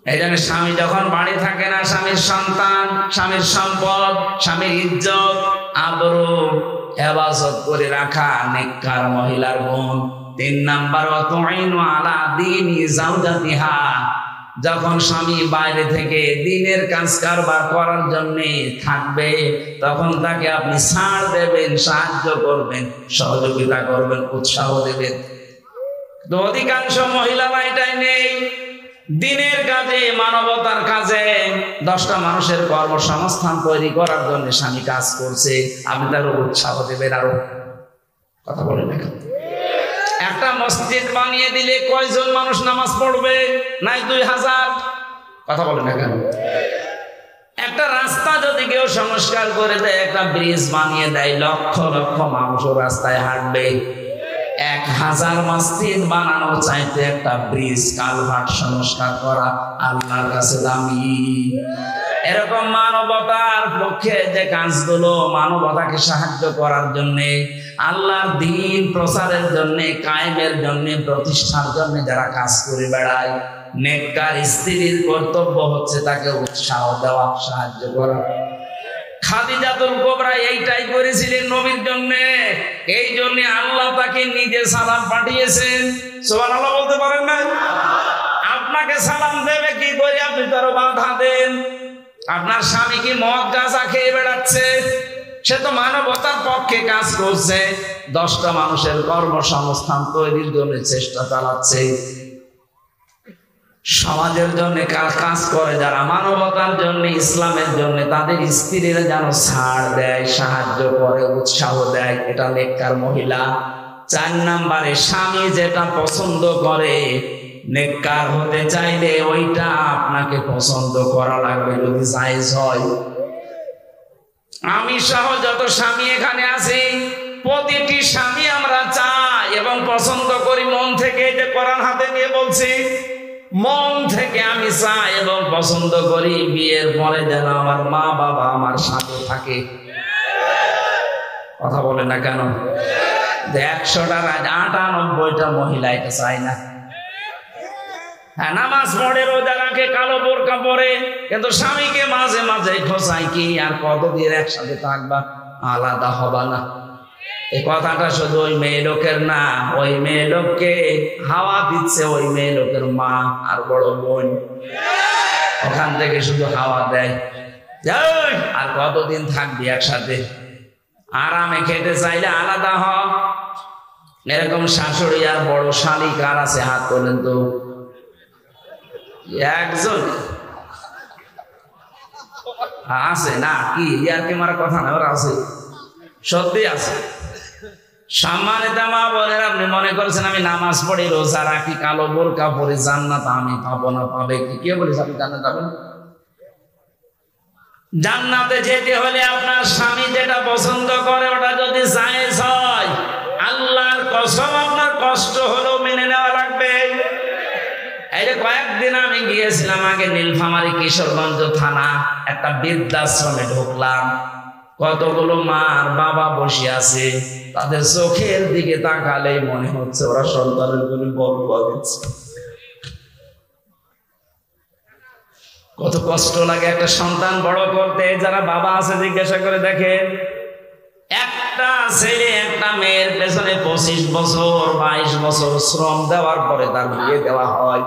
এই জন্য স্বামী যখন বাড়ি থাকে না, স্বামীর সন্তান, স্বামীর সম্পদ, স্বামীর ইজ্জত আবরু হেফাজত করে রাখা নেককার মহিলার গুণ। 3 নাম্বার, ওয়াতুইনু আলা দীনি যাওজাতিহা, যখন স্বামী বাইরে থেকে দিনের কাজ কারবার করার জন্য থাকবে তখন তাকে আপনি ছাড় দেবেন, সাহায্য করবেন, সহযোগিতা করবেন, উৎসাহ দেবেন। তো অধিকাংশ মহিলারা এটাই নেই। দিনের কাজে, মানবতার কাজে 10টা মানুষের কর্মসংস্থান তৈরি করার জন্য স্বামী কাজ করছে, আপনি তার উৎসাহ দেবেন। আরো কথা বলেন না? একটা মসজিদ বানিয়ে দিলে কয়জন মানুষ নামাজ পড়বে? নাই 2000। কথা বলেন না কেন? একটা রাস্তা যদি কেউ সংস্কার করে দেয়, একটা ব্রিজ বানিয়ে দেয়, লক্ষ লক্ষ মানুষ রাস্তায় হাঁটবে। 1000 মসজিদ বানানোর চাইতে একটা ব্রিজ কালভার্ট সংস্কার করা আল্লাহর কাছে দামি। পক্ষে যে কাজগুলো মানবতাকে সাহায্য করার জন্য, আল্লাহর দ্বীন প্রচারের জন্য, কায়েমের জন্য, প্রতিষ্ঠার জন্য যারা কাজ করে বেড়ায়, নেককার স্ত্রীর কর্তব্য হচ্ছে তাকে উৎসাহ দেওয়া, সাহায্য করা। খাদিজাতুল কুবরা এইটাই করেছিলেন নবীর জন্য। এই জন্য আল্লাহ তাকে নিজে সালাম পাঠিয়েছেন। সুবহানাল্লাহ বলতে পারেন না? আপনাকে সালাম দেবে কি করে? আপনি তার বাধা দেন। আপনার স্বামী কি মদ গাঁজা খেয়ে বেড়াচ্ছে? সে তো মানবতার পক্ষে কাজ করছে, 10টা মানুষের কর্মসংস্থান তৈরির জন্য চেষ্টা চালাচ্ছে। সমাজের জন্য কাজ করে যারা, মানবতার জন্য, ইসলামের জন্য, তাদের স্ত্রীরা যেন ছাড় দেয়, সাহায্য করে, উৎসাহ দেয়। এটা নেককার মহিলা। 4 নম্বরে, স্বামী যেটা পছন্দ করে, নেককার হতে চাইলে ওইটা আপনাকে পছন্দ করা লাগবে যদি জায়েজ হয়। আমি সহ যত স্বামী এখানে আছি, প্রতিটি স্বামী আমরা চাই এবং পছন্দ করি মন থেকে। যে কোরআন হাতে নিয়ে বলছি, মন থেকে আমি চাই এবং পছন্দ করি বিয়ের পরে যেন আমার মা বাবা আমার সাথে থাকে। কথা বলে না কেন? 100টার 98টা মহিলা এটা চায় না। হ্যাঁ, নামাজ পড়ে, রোজা রাখে, কালো বোরকা পরে, কিন্তু স্বামীকে মাঝে মাঝে খোঁচায় কি আর কতদিন একসাথে থাকবা, আলাদা হবা না। এই কথাটা শুধু ওই মেয়ে লোকের না, ওই মেয়ে লোককে হাওয়া দিচ্ছে ওই মেয়ে লোকের মা আর বড় বোন। ওখান থেকে শুধু হাওয়া দেয়, আর কতদিন থাকবি একসাথে। আরামে খেতে চাইলে আলাদা হ। এরকম শাশুড়ি আর বড় শালী কার আছে? হাত তোলেন তো। একজন আছে না? কি ইয়ার কি মারা কথা না, ওরা আছে, সত্যি আছে। সম্মানিত মা বোনেরা, আপনি মনে করছেন আমি নামাজ পড়ি, রোজা রাখি, কালো বোরকা পরে জান্নাত আমি পাবো না? পাবে কি? কে বলেছে আপনি জান্নাত পাবেন? জান্নাতে যেতে হলে আপনার স্বামী যেটা পছন্দ করে ওটা যদি জায়েজ হয়, আল্লাহর কসম আপনার কষ্ট হলেও মেনে নেওয়া লাগবে। এই যে কয়েকদিন আমি গিয়েছিলাম আগে নীলফামারী কিশোরগঞ্জ থানা, একটা বৃদ্ধাশ্রমে ঢুকলাম। কতগুলো মা আর বাবা বসে আছে, তাদের চোখের দিকে তাকালেই মনে হচ্ছে ওরা সন্তানের জন্য বদুয়া দিচ্ছে। কত কষ্ট লাগে একটা সন্তান বড় করতে। যারা বাবা আছে জিজ্ঞাসা করে দেখেন, একটা ছেলে একটা মেয়ের পেছনে 25 বছর 22 বছর শ্রম দেওয়ার পরে তার বিয়ে দেওয়া হয়।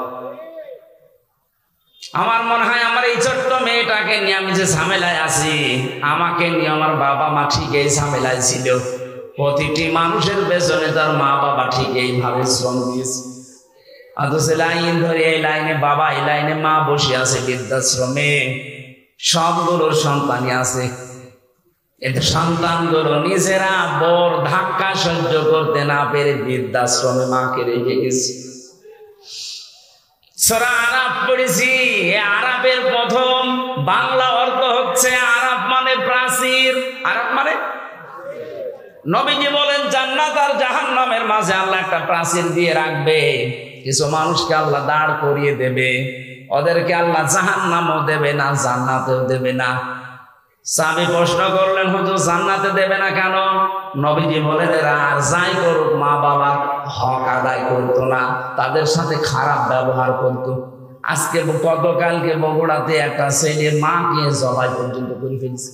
আমার মনে হয় আমার এই ছোট্ট মেয়েটাকে নিয়ে আমি যে ঝামেলায় আছি, আমাকে নিয়ে আমার বাবা মা ঠিক এই ঝামেলায় ছিল। প্রতিটি মানুষের পেছনে তার মা বাবা ঠিক এইভাবে শ্রম দিয়েছে। অথচ লাইন ধরে এই লাইনে বাবা, এই লাইনে মা বসে আছে বৃদ্ধাশ্রমে। সবগুলোর সন্তানই আছে, কিন্তু সন্তানগুলো নিজেরা বড় ধাক্কা সহ্য করতে না পেরে বৃদ্ধাশ্রমে মাকে রেখে গেছে। সূরা আরাফ পড়েছি। আরাফের প্রথম বাংলা অর্থ হচ্ছে আরাফ মানে প্রাচীর। আরাফ মানে, নবীজি বলেন জান্নাত আর জাহান্নামের মাঝে আল্লাহ একটা প্রাচীর দিয়ে রাখবে। কিছু মানুষকে আল্লাহ দাঁড় করিয়ে দেবে, ওদেরকে আল্লাহ জাহান্নামও দেবে না, জান্নাতেও দেবে না। সাহাবী প্রশ্ন করলেন, হুজুর জান্নাতে দেবে না কেন? নবীজি বলেন এরা আর যাই করুক মা বাবা হক আদায় করতো না, তাদের সাথে খারাপ ব্যবহার করতো। আজকে গতকালকে বগুড়াতে একটা ছেলে মাকে জবাই পর্যন্ত করে ফেলছে।